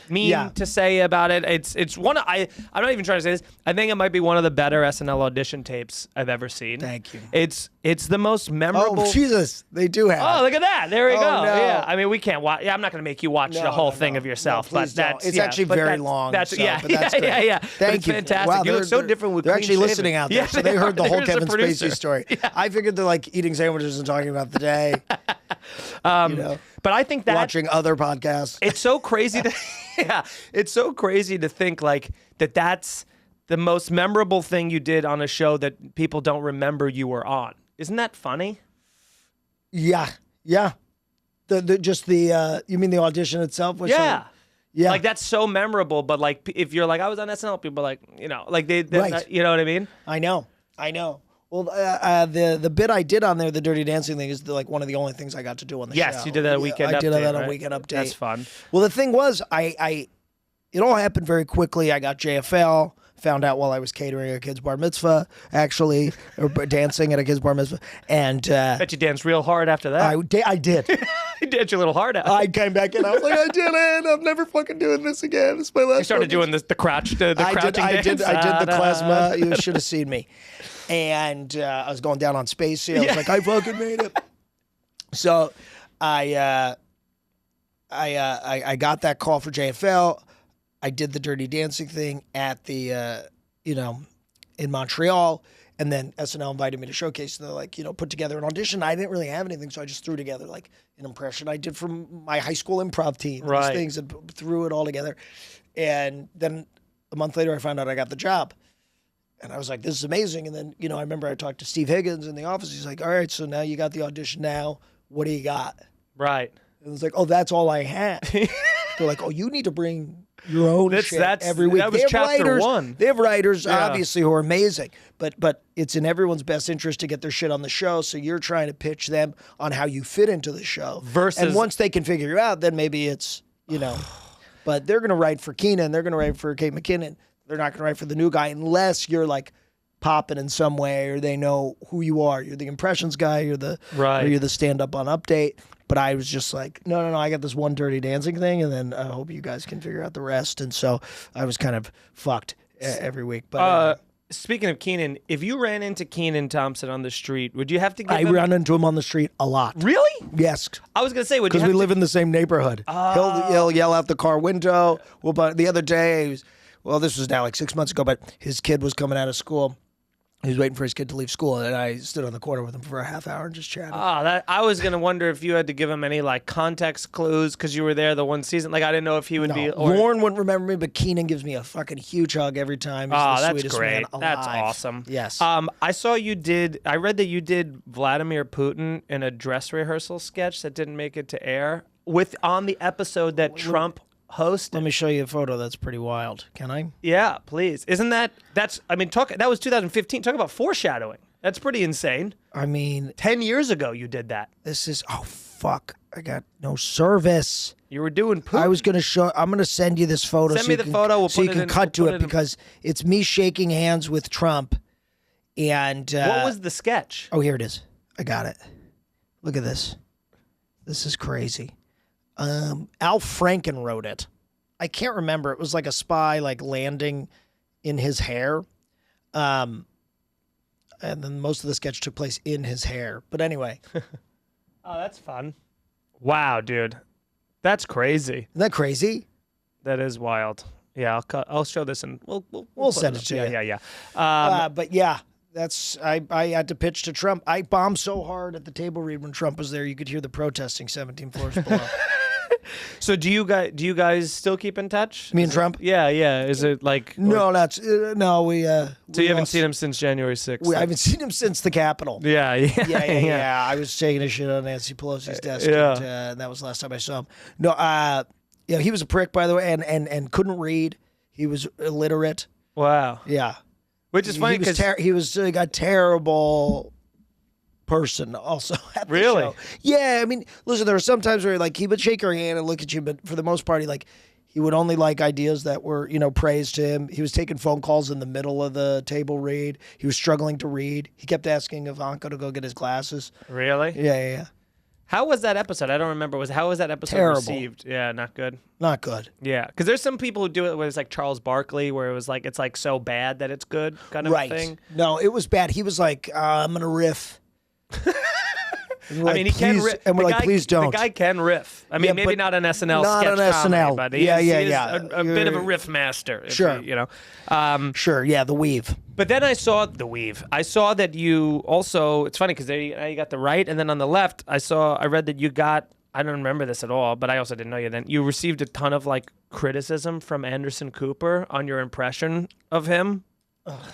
mean to say about it. It's one of, I'm not even trying to say this. I think it might be one of the better SNL audition tapes I've ever seen. Thank you. It's the most memorable. Oh Jesus, they do have. Oh, look at that! There we go. No. Yeah, I mean we can't watch. Yeah, I'm not going to make you watch the whole thing of yourself. No, but that's it's actually very long. That's so, yeah, but that's yeah. Thank you. Fantastic. Wow, you look so different with. They're actually clean listening shaven. out there, Yeah, so they heard the whole Kevin Spacey story. Yeah. I figured they're like eating sandwiches and talking about the day. You know, but I think that watching other podcasts. It's so crazy to. Yeah, it's so crazy to think like that's the most memorable thing you did on a show that people don't remember you were on. Isn't that funny? Yeah. You mean the audition itself? Yeah. Like that's so memorable, but like if you're like I was on SNL, people are like, you know, like they right. You know what I mean? I know. Well, the bit I did on there, the Dirty Dancing thing, is like one of the only things I got to do on the show. Yes, you did that weekend update. I did that right? on Weekend Update. That's fun. Well, the thing was, it all happened very quickly. I got JFL, found out while I was catering a kid's bar mitzvah, actually, or dancing at a kid's bar mitzvah. And bet you danced real hard after that. I did. You danced your little heart out. I came back in. I was like, I did it. I'm never fucking doing this again. It's my last. You started doing the crouch, the crouching dance. I did the klezmer. You should have seen me. And I was going down on Spacey. I was like, I fucking made it. So I got that call for JFL. I did the Dirty Dancing thing at the, in Montreal. And then SNL invited me to showcase. They're like, put together an audition. I didn't really have anything, so I just threw together like an impression I did from my high school improv team. Right. These things, and threw it all together. And then a month later, I found out I got the job. And I was like, this is amazing. And then, I remember I talked to Steve Higgins in the office. He's like, all right, so now you got the audition now. What do you got? Right. And it was like, oh, that's all I had. They're like, oh, you need to bring your own shit every week. That was chapter one. They have writers, obviously, who are amazing. But it's in everyone's best interest to get their shit on the show. So you're trying to pitch them on how you fit into the show. And once they can figure you out, then maybe it's, But they're going to write for Kenan. They're going to write for Kate McKinnon. They're not going to write for the new guy unless you're like popping in some way or they know who you are. You're the impressions guy. You're the stand-up on Update. But I was just like, no, I got this one Dirty Dancing thing, and then I hope you guys can figure out the rest. And so I was kind of fucked every week. But speaking of Kenan, if you ran into Kenan Thompson on the street, would you have to give him... I ran into him on the street a lot. Really? Yes. I was going to say, would you because we live in the same neighborhood. He'll yell out the car window. Well, but the other day, this was now like 6 months ago, but his kid was coming out of school. He was waiting for his kid to leave school, and I stood on the corner with him for a half hour and just chatted. I was going to wonder if you had to give him any like context clues because you were there the one season. Like I didn't know if he would be. Lauren wouldn't remember me, but Kenan gives me a fucking huge hug every time. He's the sweetest great. Man alive. That's awesome. Yes. I saw you did. I read that you did Vladimir Putin in a dress rehearsal sketch that didn't make it to air on the episode that Trump hosted. Let me show you a photo. That's pretty wild. Can I? Yeah, please. Isn't that? That was 2015. Talk about foreshadowing. That's pretty insane. I mean, 10 years ago you did that. This is fuck. I got no service. You were doing Putin. I was gonna show. I'm gonna send you this photo. Send me the photo. We'll so you can cut to it because it's me shaking hands with Trump. And what was the sketch? Oh, here it is. I got it. Look at this. This is crazy. Al Franken wrote it. I can't remember. It was like a spy like landing in his hair. And then most of the sketch took place in his hair. But anyway. Oh, that's fun. Wow, dude. That's crazy. Isn't that crazy? That is wild. Yeah, I'll show this and we'll send it to you. Yeah. But yeah, I had to pitch to Trump. I bombed so hard at the table read when Trump was there, you could hear the protesting 17 floors below. So do you guys still keep in touch? Me and Trump? Yeah. Is it like no? We. So you haven't seen him since January 6th? I haven't seen him since the Capitol. Yeah. I was taking a shit on Nancy Pelosi's desk. Yeah. And that was the last time I saw him. No. He was a prick, by the way, and couldn't read. He was illiterate. Wow. Yeah. Which is funny because he was a terrible person also at the Really? show. Yeah, I mean, listen, there were some times where like he would shake your hand and look at you, but for the most part, he would only like ideas that were, praised to him. He was taking phone calls in the middle of the table read. He was struggling to read. He kept asking Ivanka to go get his glasses. Really? Yeah. How was that episode? I don't remember. How was that episode received? Yeah, not good. Not good. Yeah, because there's some people who do it where it's like Charles Barkley, where it was like it's like so bad that it's good kind of thing. No, it was bad. He was like, I'm gonna riff. I mean, he can riff. And we're like, please don't. The guy can riff. I mean, maybe not an SNL not sketch an comedy, SNL. but he is a You're bit of a riff master. Sure. Sure, yeah, the weave. But then I saw the weave. I saw that you also, it's funny because you got the right, and then on the left, I read that you got, I don't remember this at all, but I also didn't know you then. You received a ton of like criticism from Anderson Cooper on your impression of him.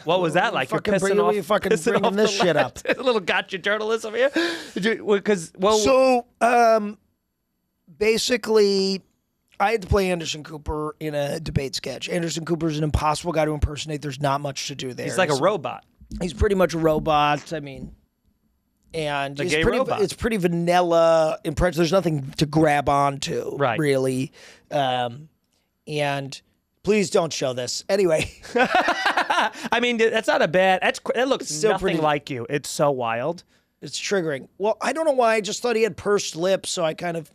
What was that like? You're pissing off. You fucking bringing this shit up. A little gotcha journalism here. Basically, I had to play Anderson Cooper in a debate sketch. Anderson Cooper's an impossible guy to impersonate. There's not much to do there. He's like a robot. He's pretty much a robot. I mean, and a gay robot. It's pretty vanilla impression. There's nothing to grab onto, really. And please don't show this. Anyway. I mean, that's not a bad. That looks still nothing like you. It's so wild. It's triggering. Well, I don't know why. I just thought he had pursed lips, so I kind of.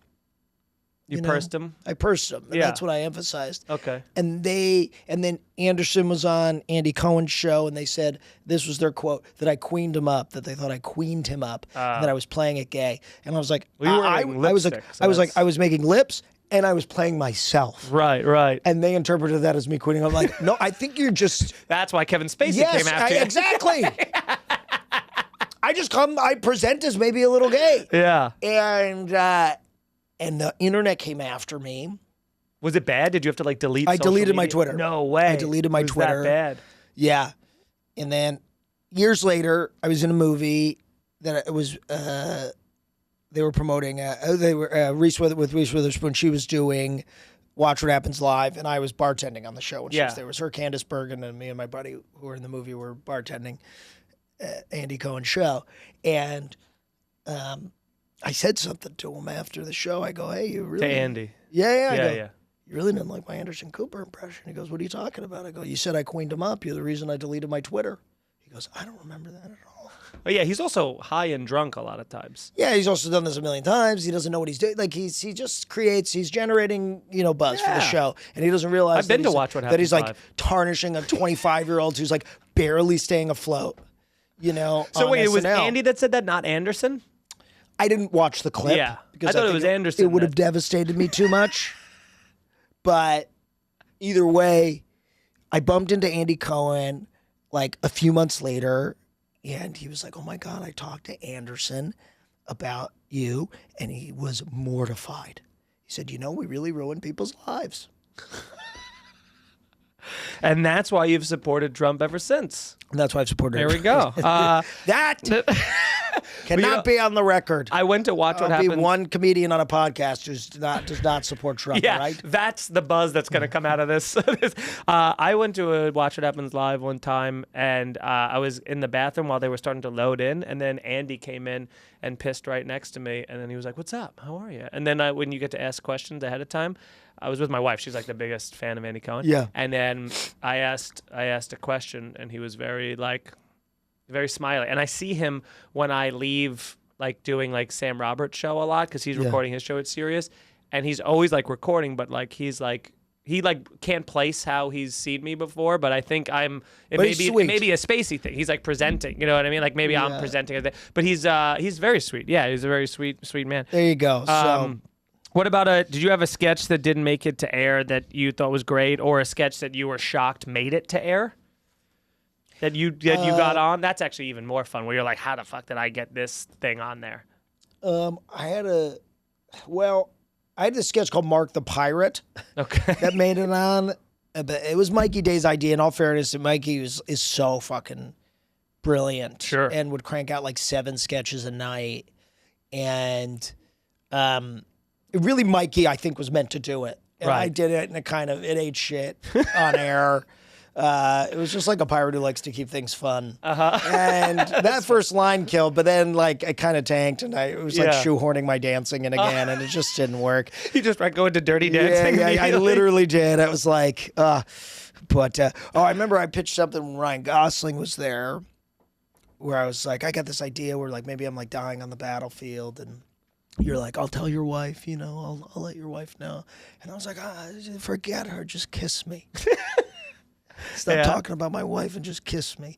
You pursed him? I pursed him. And that's what I emphasized. Okay. And then Anderson was on Andy Cohen's show, and they said this was their quote, that I queened him up, that they thought I queened him up, and that I was playing it gay. And I was like, I was making lips. And I was playing myself. Right. And they interpreted that as me quitting. I'm like, no, I think you're just... That's why Kevin Spacey came after you. Exactly. I present as maybe a little gay. Yeah. And the internet came after me. Was it bad? Did you have to like delete I deleted media? my Twitter. No way. I deleted my Twitter. Was that bad? Yeah. And then years later, I was in a movie that it was... They were promoting. Reese Witherspoon. She was doing Watch What Happens Live, and I was bartending on the show when she was there. It was her, Candace Bergen, and me and my buddy who were in the movie were bartending Andy Cohen's show. And I said something to him after the show. I go, "Hey, you really?" To Andy. Yeah. You really didn't like my Anderson Cooper impression. He goes, "What are you talking about?" I go, "You said I queened him up. You're the reason I deleted my Twitter." He goes, "I don't remember that at all." Oh yeah, he's also high and drunk a lot of times. Yeah, he's also done this a million times. He doesn't know what he's doing. Like he's generating, buzz for the show. And he doesn't realize I've been to watch what happens that he's like live. tarnishing a 25-year-old who's like barely staying afloat, So wait, it was Andy that said that, not Anderson? I didn't watch the clip. Yeah. Because I thought it was Anderson. It would have devastated me too much. But either way, I bumped into Andy Cohen like a few months later. And he was like, "Oh my God, I talked to Anderson about you." And he was mortified. He said, "We really ruined people's lives." And that's why you've supported Trump ever since. And that's why I've supported him. There we go. That cannot be on the record. I went to watch what happened. Be one comedian on a podcast who does not support Trump, right? That's the buzz that's going to come out of this. I went to Watch What Happens Live one time, and I was in the bathroom while they were starting to load in, and then Andy came in and pissed right next to me, and then he was like, "What's up? How are you?" And then when you get to ask questions ahead of time, I was with my wife. She's like the biggest fan of Andy Cohen. Yeah. And then I asked a question, and he was very smiley. And I see him when I leave, like doing like Sam Roberts' show a lot because he's recording his show at Sirius, and he's always like recording, but like he's like he like can't place how he's seen me before. But I think it may be a Spacey thing. He's like presenting, you know what I mean? Like maybe I'm presenting, but he's very sweet. Yeah, he's a very sweet man. There you go. So. What about did you have a sketch that didn't make it to air that you thought was great, or a sketch that you were shocked made it to air? That you got on? That's actually even more fun, where you're like, how the fuck did I get this thing on there? I had this sketch called Mark the Pirate. Okay. That made it on. But it was Mikey Day's idea. In all fairness, Mikey is so fucking brilliant. Sure. And would crank out like 7 sketches a night. And really, Mikey, I think, was meant to do it. And right. I did it, and it ate shit on air. It was just like a pirate who likes to keep things fun. And that first line killed, but then like I kind of tanked, and it was like shoehorning my dancing in again, and it just didn't work. You just go into Dirty Dancing? Yeah, I literally did. I was like, I remember I pitched something when Ryan Gosling was there, where I was like, I got this idea where like maybe I'm like dying on the battlefield, and you're like, I'll tell your wife, I'll let your wife know. And I was like, forget her, just kiss me. Stop talking about my wife and just kiss me.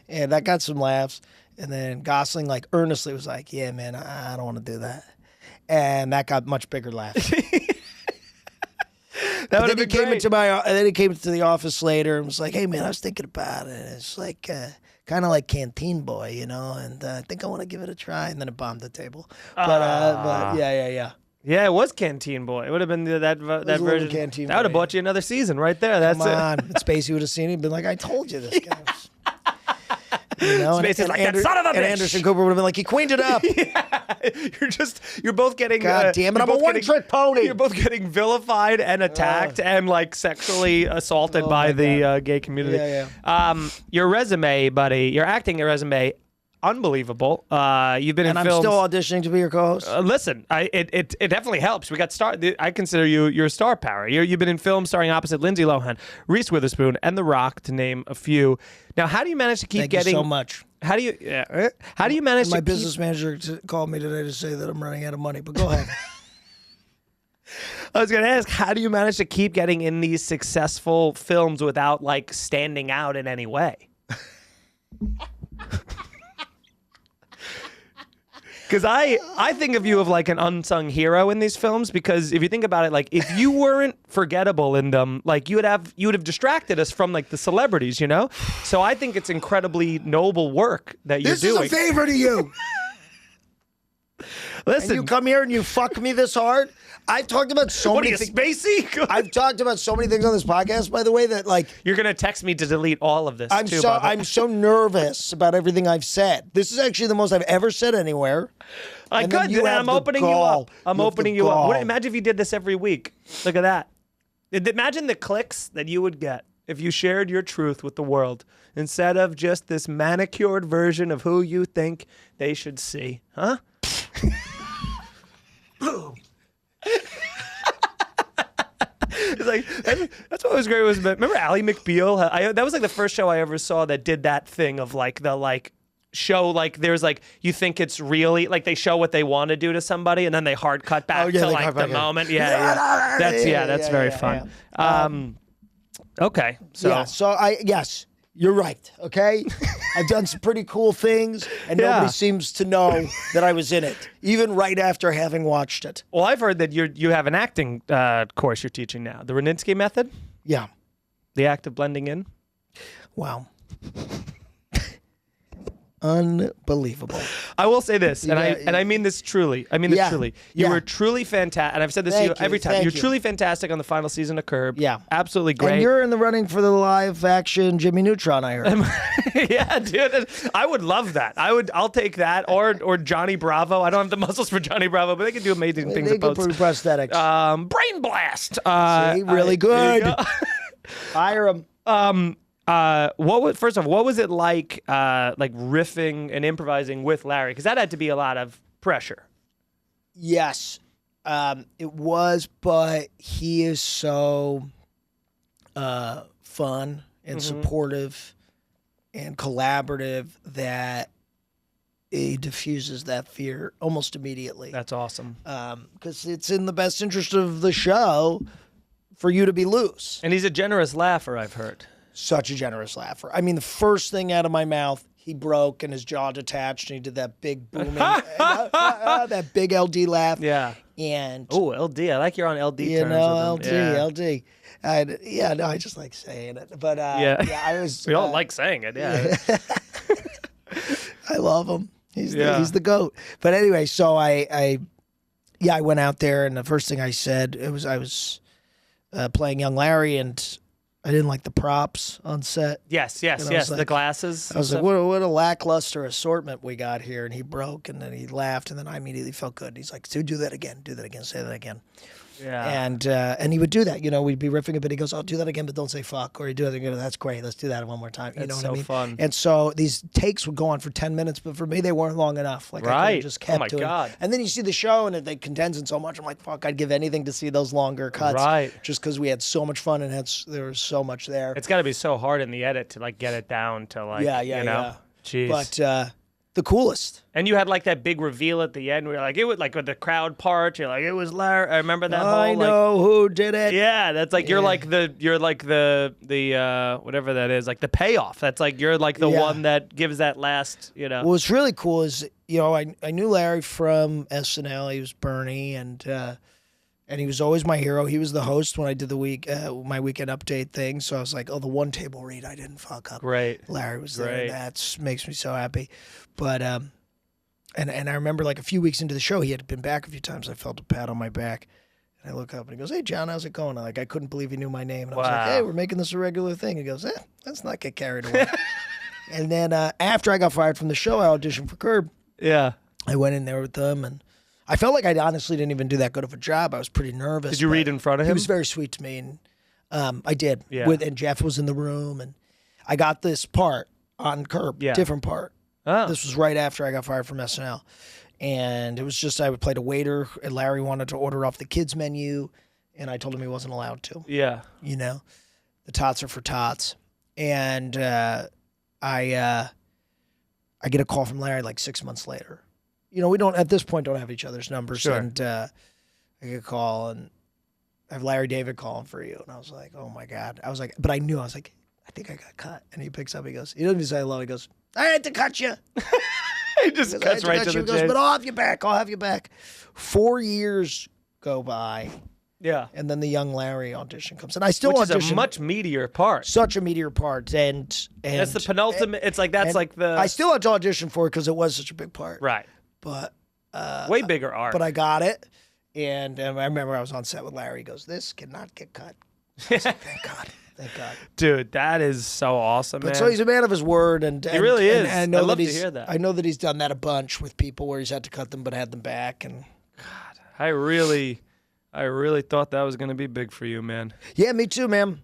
And that got some laughs. And then Gosling like earnestly was like, yeah, man, I don't want to do that. And that got much bigger laughs. That would have been great. And then he came into the office later and was like, hey, man, I was thinking about it. It's like kind of like Canteen Boy, and I think I want to give it a try. And then it bombed the table. But yeah. Yeah, it was Canteen Boy. It would have been that version. Canteen that would have bought you another season right there. That's Come on. Spacey would have seen it and been like, I told you this guy was... Spacey's like, that son of a bitch. And Anderson Cooper would have been like, he queened it up. You're both getting... God damn it, I'm a one-trick pony. You're both getting vilified and attacked and like sexually assaulted by the gay community. Yeah. Your resume, buddy, your acting resume, unbelievable. You've been in films. And I'm still auditioning to be your co-host. Listen, it definitely helps. We got I consider your star power. You've been in films starring opposite Lindsay Lohan, Reese Witherspoon, and The Rock, to name a few. Now, how do you manage to keep getting? Thank you so much. How do you manage? My business manager called me today to say that I'm running out of money. But go ahead. I was going to ask, how do you manage to keep getting in these successful films without like standing out in any way? Because I think of you of like an unsung hero in these films, because if you think about it, like if you weren't forgettable in them, like you would have distracted us from like the celebrities, So I think it's incredibly noble work that you're doing. This is a favor to you. Listen, and you come here and you fuck me this hard. I've talked about many things. Spacey? I've talked about so many things on this podcast, by the way, that like you're gonna text me to delete all of this. I'm so nervous about everything I've said. This is actually the most I've ever said anywhere. I'm opening you up. I'm opening you up. Imagine if you did this every week. Look at that. Imagine the clicks that you would get if you shared your truth with the world instead of just this manicured version of who you think they should see. Huh? Boom. It's like that's what was great. Remember Ally McBeal? That was like the first show I ever saw that did that thing of like the like show, like there's like you think it's really like they show what they want to do to somebody and then they hard cut back to like the moment. That's very fun. Okay, yes. You're right, okay? I've done some pretty cool things, and nobody seems to know that I was in it, even right after having watched it. Well, I've heard that you have an acting course you're teaching now, the Rudnitsky method? Yeah. The act of blending in? Wow. Unbelievable. I will say this, and I mean this truly. Truly. You were truly fantastic, and I've said this to you every time. You're truly fantastic on the final season of Curb. Yeah. Absolutely great. And you're in the running for the live-action Jimmy Neutron, I heard. Yeah, dude. I would love that. I'll take that, or Johnny Bravo. I don't have the muscles for Johnny Bravo, but they can do amazing things. They can do prosthetics. Brain blast. See, really good. Hire him. What was it like riffing and improvising with Larry? Because that had to be a lot of pressure. Yes, it was, but he is so fun and supportive and collaborative that he diffuses that fear almost immediately. That's awesome. Because it's in the best interest of the show for you to be loose. And he's a generous laugher, I've heard. Such a generous laugher. I mean, the first thing out of my mouth, he broke and his jaw detached and he did that big booming, that big LD laugh. Yeah. And LD. I like you're on LD terms. LD, with them. LD. And, I just like saying it. But I was. We all like saying it. Yeah. I love him. He's the GOAT. But anyway, so I went out there, and the first thing I said I was playing Young Larry, and I didn't like the props on set. Yes. Like, the glasses. I was like, what a lackluster assortment we got here. And he broke, and then he laughed, and then I immediately felt good. He's like, do that again, say that again. Yeah. And he would do that. We'd be riffing a bit. He goes, "I'll do that again, but don't say fuck." Or he'd do it again. That's great. Let's do that one more time. You know what I mean? Fun. And so these takes would go on for 10 minutes, but for me, they weren't long enough. Like I just kept doing. God. And then you see the show, and they condense it so much. I'm like, fuck, I'd give anything to see those longer cuts. Right. Just because we had so much fun and there was so much there. It's got to be so hard in the edit to like get it down to like Jeez. But the coolest. And you had like that big reveal at the end where like it was like with the crowd part, you're like, it was Larry. I remember that whole I know who did it. Yeah, that's like you're like the whatever that is, like the payoff. That's like you're like the one that gives that last, What's really cool is, I knew Larry from SNL. He was Bernie, and he was always my hero. He was the host when I did my weekend update thing. So I was like, the one table read I didn't fuck up. Great. Larry was there. And that makes me so happy. But and I remember like a few weeks into the show, he had been back a few times. I felt a pat on my back. And I look up and he goes, "Hey, John, how's it going?" I couldn't believe he knew my name. And I was like, "Hey, we're making this a regular thing." He goes, "Let's not get carried away." And then after I got fired from the show, I auditioned for Curb. Yeah. I went in there with them, and I felt like I honestly didn't even do that good of a job. I was pretty nervous. Did you read in front of him? He was very sweet to me, and I did. Yeah. And Jeff was in the room, and I got this part on Curb, different part. Oh. This was right after I got fired from SNL. And it was just I played a waiter, and Larry wanted to order off the kids' menu, and I told him he wasn't allowed to. Yeah. The tots are for tots. And I get a call from Larry like 6 months later. We don't, at this point, don't have each other's numbers. Sure. And I get a call, and I have Larry David calling for you. And I was like, oh, my God. But I knew. I was like, I think I got cut. And he picks up. He goes, he doesn't even say hello. He goes, "I had to cut you." He just cuts right to the chase. He goes, "But I'll have you back. I'll have you back." 4 years go by. Yeah. And then the young Larry audition comes. And I still audition. Which is a much meatier part. Such a meatier part. And that's the penultimate. It's like, that's like the... I still had to audition for it because it was such a big part. Right. But... way bigger arc. But I got it. And I remember I was on set with Larry. He goes, "This cannot get cut." I was like, thank God. Thank God. Dude, that is so awesome, man. But so he's a man of his word. And he really is. And I love to hear that. I know that he's done that a bunch with people where he's had to cut them but had them back. And God, I really thought that was going to be big for you, man. Yeah, me too, man.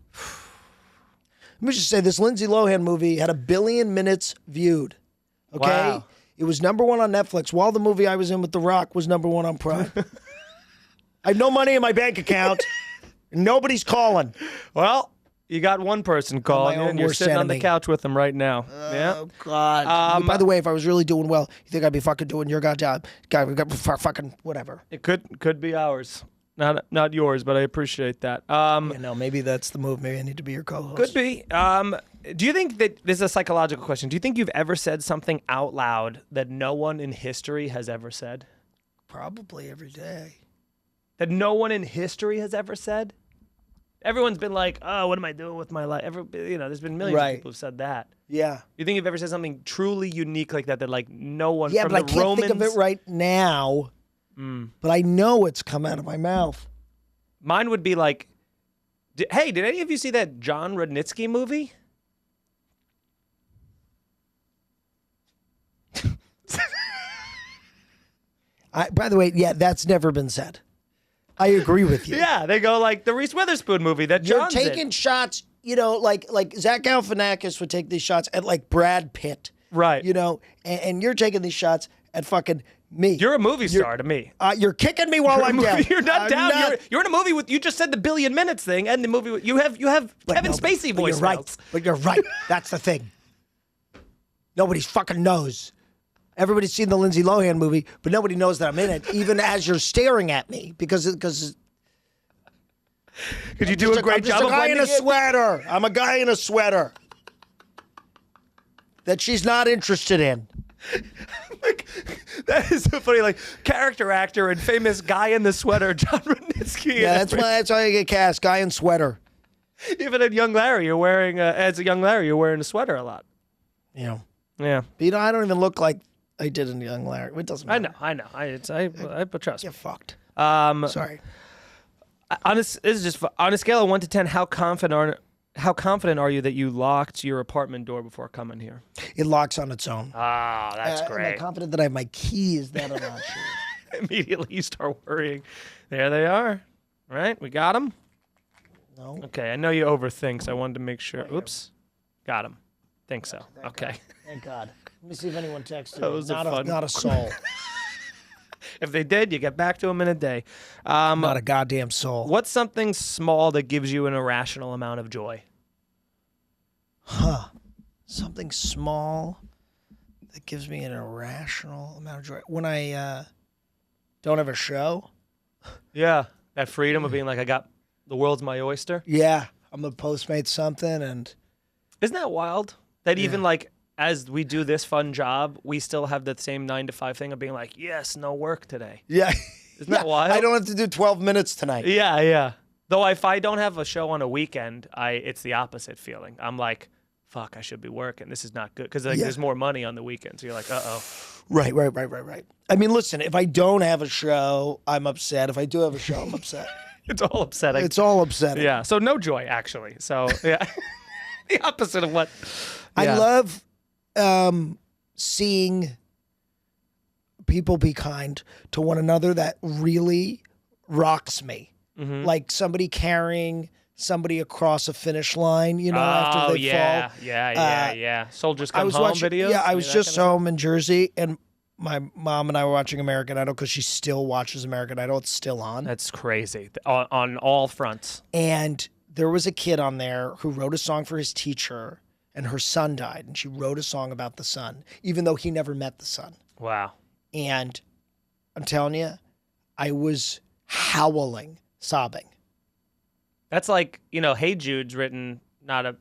Let me just say, this Lindsay Lohan movie had 1 billion minutes viewed. Okay? Wow. It was #1 on Netflix, while the movie I was in with The Rock was #1 on Prime. I had no money in my bank account. Nobody's calling. Well, you got one person calling you, and you're sitting on the couch with them right now. Oh, God. By the way, if I was really doing well, you think I'd be fucking doing your goddamn fucking whatever. It could be ours. Not yours, but I appreciate that. Maybe that's the move. Maybe I need to be your co-host. Could be. Do you think that this is a psychological question? Do you think you've ever said something out loud that no one in history has ever said? Probably every day. That no one in history has ever said? Everyone's been like, "Oh, what am I doing with my life?" There's been millions of people who've said that. Yeah. You think you've ever said something truly unique like that like no one from the Romans... Yeah, but I can't think of it right now. But I know it's come out of my mouth. Mine would be like, hey, did any of you see that Jon Rudnitsky movie? By the way, yeah, that's never been said. I agree with you. Yeah, they go like the Reese Witherspoon movie that John's You're taking shots, like Zach Galifianakis would take these shots at like Brad Pitt. Right. And you're taking these shots at fucking me. You're a movie star to me. You're kicking me while I'm down. You're not down. You're in a movie with. You just said the 1 billion minutes thing, and the movie you have Kevin Spacey voice. You're right. But you're right. That's the thing. Nobody fucking knows. Everybody's seen the Lindsay Lohan movie, but nobody knows that I'm in it, even as you're staring at me, because you do a great job of blending in. I'm a guy in a sweater that she's not interested in. That is so funny. Like character actor and famous guy in the sweater, Jon Rudnitsky. Yeah, that's how you get cast. Guy in sweater. Even in Young Larry, you're wearing as a Young Larry, you're wearing a sweater a lot. Yeah. Yeah. But, you know, I don't even look like I did in Young Larry. It doesn't matter. I know. I trust me. Get fucked. Sorry. This is just on a scale of 1 to 10. How confident are you that you locked your apartment door before coming here? It locks on its own. Ah, that's great. Am I confident that I have my keys? That I'm not sure. Immediately you start worrying. There they are. Right? We got them? No. Okay, I know you overthink, so I wanted to make sure. Oops. Got them. Think so. Okay. Thank God. Let me see if anyone texted. That was not a soul. If they did, you get back to them in a day. Not a goddamn soul. What's something small that gives you an irrational amount of joy? Huh. Something small that gives me an irrational amount of joy. When I don't have a show. Yeah. That freedom of being like, the world's my oyster. Yeah. I'm going to Postmate something. And isn't that wild? That even like, as we do this fun job, we still have the same 9 to 5 thing of being like, yes, no work today. Yeah. Isn't that wild? I don't have to do 12 minutes tonight. Yeah. Though if I don't have a show on a weekend, it's the opposite feeling. I'm like, fuck, I should be working. This is not good. Because there's more money on the weekend. So you're like, uh-oh. Right. I mean, listen, if I don't have a show, I'm upset. If I do have a show, I'm upset. It's all upsetting. It's all upsetting. Yeah. So no joy, actually. So, yeah. The opposite of what. Yeah. I love seeing people be kind to one another. That really rocks me. Mm-hmm. Like somebody carrying somebody across a finish line, you know, after they fall. Yeah. Soldiers Come Home videos. Yeah, I was just home in Jersey, and my mom and I were watching American Idol because she still watches American Idol. It's still on. That's crazy. On all fronts. And there was a kid on there who wrote a song for his teacher, and her son died, and she wrote a song about the son, even though he never met the son. Wow. And I'm telling you, I was howling, sobbing. That's like, Hey Jude's written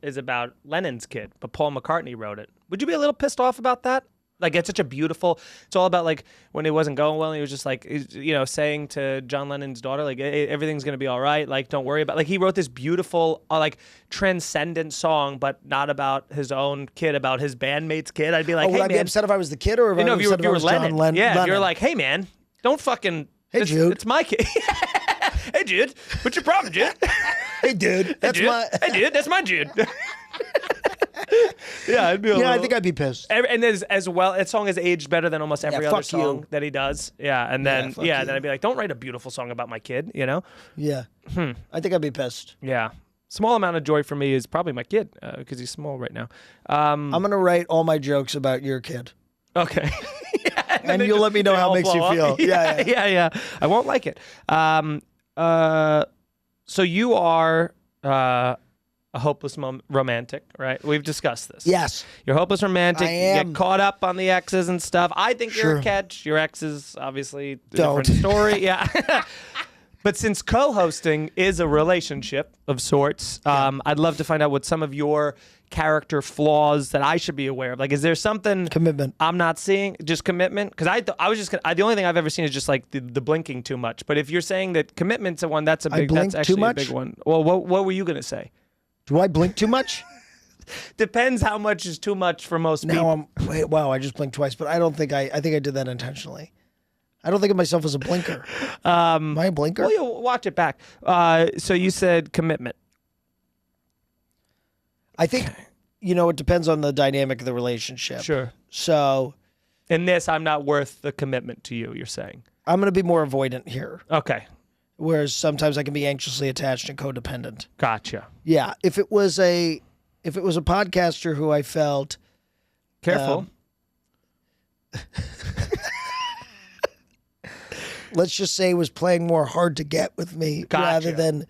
is about Lennon's kid, but Paul McCartney wrote it. Would you be a little pissed off about that? Like, it's such a beautiful, it's all about like when it wasn't going well, he was just like, saying to John Lennon's daughter, like, hey, everything's going to be all right. Like, don't worry about, like, he wrote this beautiful, like transcendent song, but not about his own kid, about his bandmate's kid. I'd be like, would I be upset if I was the kid or if I was Lennon? Lennon? Yeah, you're like, hey man, don't fucking, Jude. It's my kid. Hey Jude, what's your problem, Jude? Hey dude, Hey Jude, that's my Jude. Yeah, I think I'd be pissed. And as well, that song has aged better than almost every other song that he does. Yeah, and then then I'd be like, don't write a beautiful song about my kid, Yeah. I think I'd be pissed. Yeah. Small amount of joy for me is probably my kid because he's small right now. I'm gonna write all my jokes about your kid. Okay. And you'll let me know how it makes you feel. Yeah. I won't like it. So you are a hopeless romantic, right? We've discussed this. Yes. You're a hopeless romantic. I am. You get caught up on the exes and stuff. I think you're a catch. Your ex is obviously a different story. Yeah. But since co-hosting is a relationship of sorts, I'd love to find out what some of your character flaws that I should be aware of. Like, is there something commitment I'm not seeing? Just commitment? Because I was just the only thing I've ever seen is just like the blinking too much. But if you're saying that commitment's one, that's actually a big one. Well, what were you gonna say? Do I blink too much? Depends how much is too much for most people. Wow, I just blinked twice, but I don't think I think I did that intentionally. I don't think of myself as a blinker. Am I a blinker? Well, you watch it back. So you said commitment. I think, it depends on the dynamic of the relationship. Sure. So. In this, I'm not worth the commitment to you, you're saying. I'm going to be more avoidant here. Okay. Whereas sometimes I can be anxiously attached and codependent. Gotcha. Yeah. If it was a podcaster who I felt. Careful. Let's just say was playing more hard to get with me rather than,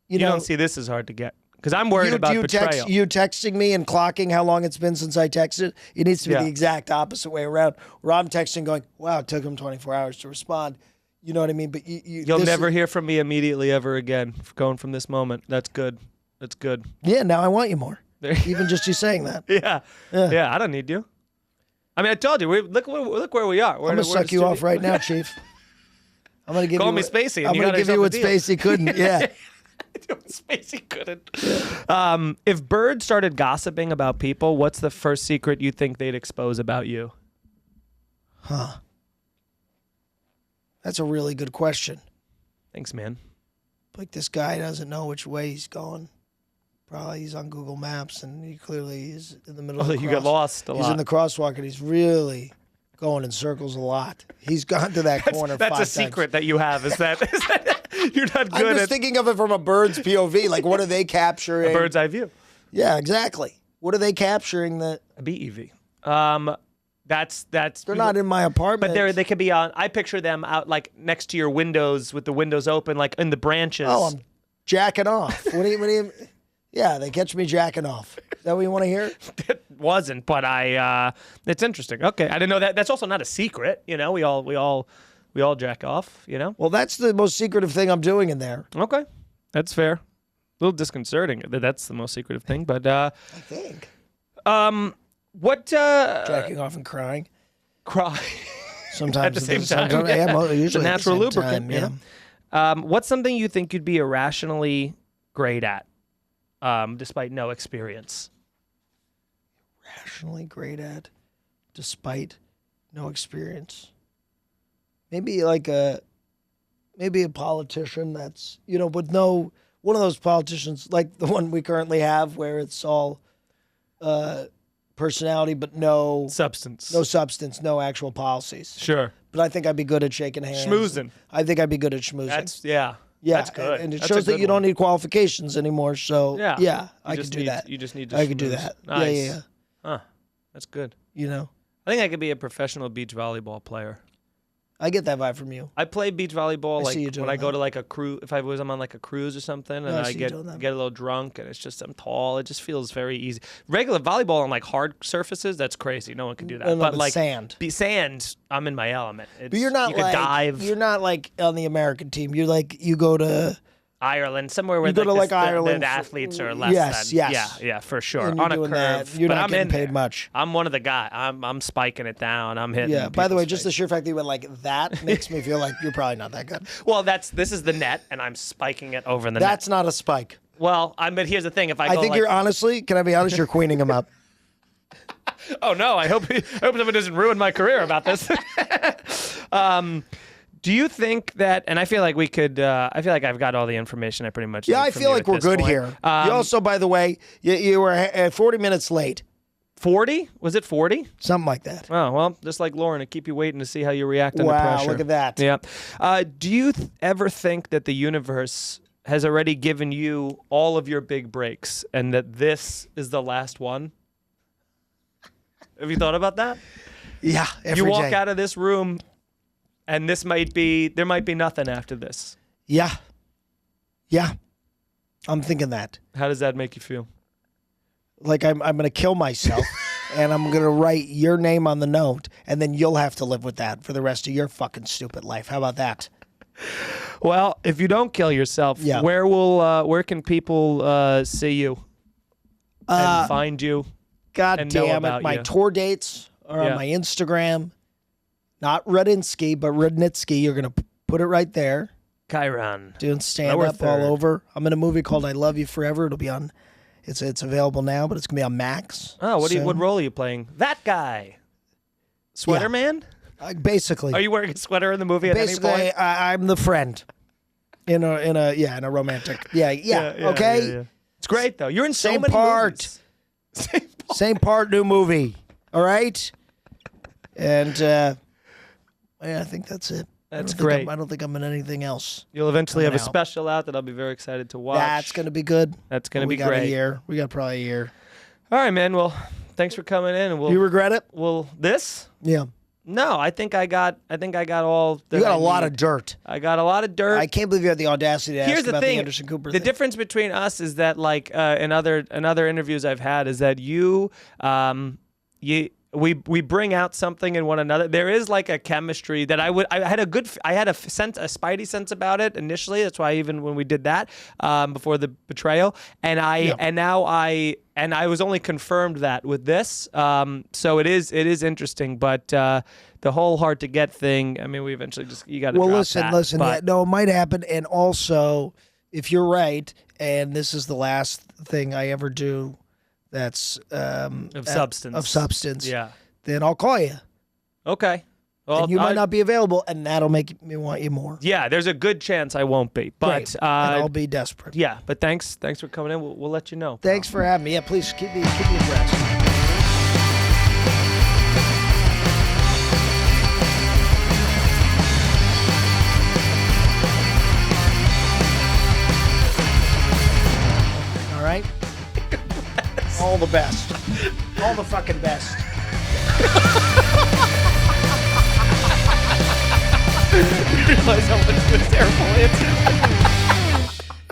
you don't see this as hard to get. Because I'm worried about betrayal. You texting me and clocking how long it's been since I texted, it needs to be the exact opposite way around. Where I'm texting going, wow, it took him 24 hours to respond. You know what I mean? But you'll never hear from me immediately ever again. Going from this moment, that's good. That's good. Yeah, now I want you more. Even just you saying that. Yeah. I don't need you. I mean, I told you. Look where we are. I'm gonna suck you off right now, Chief. I'm gonna give Call you me Spacey. I'm gonna give you what Spacey couldn't. Yeah. Spacey couldn't. If birds started gossiping about people, what's the first secret you think they'd expose about you? Huh. That's a really good question. Thanks, man. Like, this guy doesn't know which way he's going. Probably he's on Google Maps, and he clearly is in the middle of the you got lost a lot. He's in the crosswalk, and he's really going in circles a lot. He's gone to that corner That's 5 a times. secret that you have, is that you're not good I'm just at thinking of it from a bird's POV. Like, what are they capturing? a bird's eye view. Yeah, exactly. What are they capturing that... A BEV. That's They're not in my apartment. But they could be on. I picture them out like next to your windows with the windows open, like in the branches. Oh, I'm jacking off. What do you? Yeah, they catch me jacking off. Is that what you want to hear? It wasn't, but it's interesting. Okay, I didn't know that. That's also not a secret. You know, we all jack off. You know. Well, that's the most secretive thing I'm doing in there. Okay, that's fair. A little disconcerting. That's the most secretive thing, but I think. What? Jacking off and crying. Cry. Sometimes at the same time. Sometimes, Yeah. usually it's a natural at the same lubricant. time, yeah. What's something you think you'd be irrationally great at, despite no experience? Rationally great at, despite no experience. Maybe a politician that's, with no, one of those politicians like the one we currently have where it's all personality but no substance, no actual policies. Sure. But I think I'd be good at shaking hands. Schmoozing. I think I'd be good at schmoozing. Yeah. Yeah, that's good. And it That's shows a that good you don't one. need qualifications anymore. So Yeah. I could do that. You just need to I could do schmooze. that. Nice. Yeah. Huh. That's good. I I think I could be a professional beach volleyball player. I get that vibe from you. I play beach volleyball see you like doing when I go that. to like a cruise. If I'm on like a cruise or something, and I I see you get doing that. a little drunk, and it's just I'm tall. It just feels very easy. Regular volleyball on like hard surfaces, that's crazy. No one can do that. No, but like sand. Sand, I'm in my element. But you're not you can dive. You're not like on the American team. You're like you go to Ireland, somewhere where You go to, like, Ireland the for- athletes are less Yes, than. yes. Yeah, for sure. and you're On a doing curve. that. You're but not I'm getting in paid there. much. I'm one of the guys. I'm spiking it down. I'm hitting. Yeah. By the way, people's just the face. sheer fact that you went like that makes me feel like you're probably not that good. Well, this is the net, and I'm spiking it over in the That's net. not a spike. Well, but here's the thing: if I I go think like, you're honestly. Can I be honest? You're queening him up. oh no, I hope someone doesn't ruin my career about this. Do you think that? And I feel like we could. I feel like I've got all the information I pretty much. Yeah, need I from feel you like at we're this good point. here. You also, by the way, you were 40 minutes late. 40? Was it 40? Something like that. Oh, well, just like Lauren, I keep you waiting to see how you react under Wow, pressure. look at that. Yeah. Do you ever think that the universe has already given you all of your big breaks and that this is the last one? Have you thought about that? Yeah, You walk out of this room and there might be nothing after this. Yeah. I'm thinking that. How does that make you feel? Like I'm going to kill myself, and I'm going to write your name on the note, and then you'll have to live with that for the rest of your fucking stupid life. How about that? Well, if you don't kill yourself, Yeah. where can people see you and find you? God And know damn it. about My you. tour dates are Yeah. on my Instagram. Not RUD-NIT-SKEE, but RUD-NIT-SKEE. You're going to put it right there. Chiron. Doing stand-up all over. I'm in a movie called I Love You Forever. It'll be on... It's available now, but it's going to be on Max. Oh, what soon. role are you playing? That guy. Sweater Yeah. Man? Basically. Are you wearing a sweater in the movie at any Basically, point? I'm the friend. In a romantic. Yeah. Okay? It's great though. You're in so Same many part. movies. Same part, new movie. All right? And I think that's it. That's great. I don't think I'm in anything else. You'll eventually have a Coming out. special out that I'll be very excited to watch. That's going to be good. That's going to be We got great. a year. We got probably a year. All right, man. Well, thanks for coming in, and You regret it? this? Yeah. No, I think I got all. That You got I a lot need. of dirt. I got a lot of dirt. I can't believe you had the audacity to Here's ask the about thing. the Anderson Cooper The thing. difference between us is that, like, in other interviews I've had, is that you we bring out something in one another. There is like a chemistry that I had a spidey sense about it initially. That's why even when we did that before the betrayal, and I was only confirmed that with this. So it is interesting, but the whole hard to get thing. I mean, we eventually you got to. Well, listen. Yeah, no, it might happen, and also if you're right, and this is the last thing I ever do. That's of substance. Yeah. Then I'll call you. Okay. Well, and you might not be available, and that'll make me want you more. Yeah, there's a good chance I won't be, but and I'll be desperate. Yeah, but thanks for coming in. We'll let you know. Thanks for having me. Yeah, please keep me abreast. All right. All the best. All the fucking best. You realize how much of a terrible answer?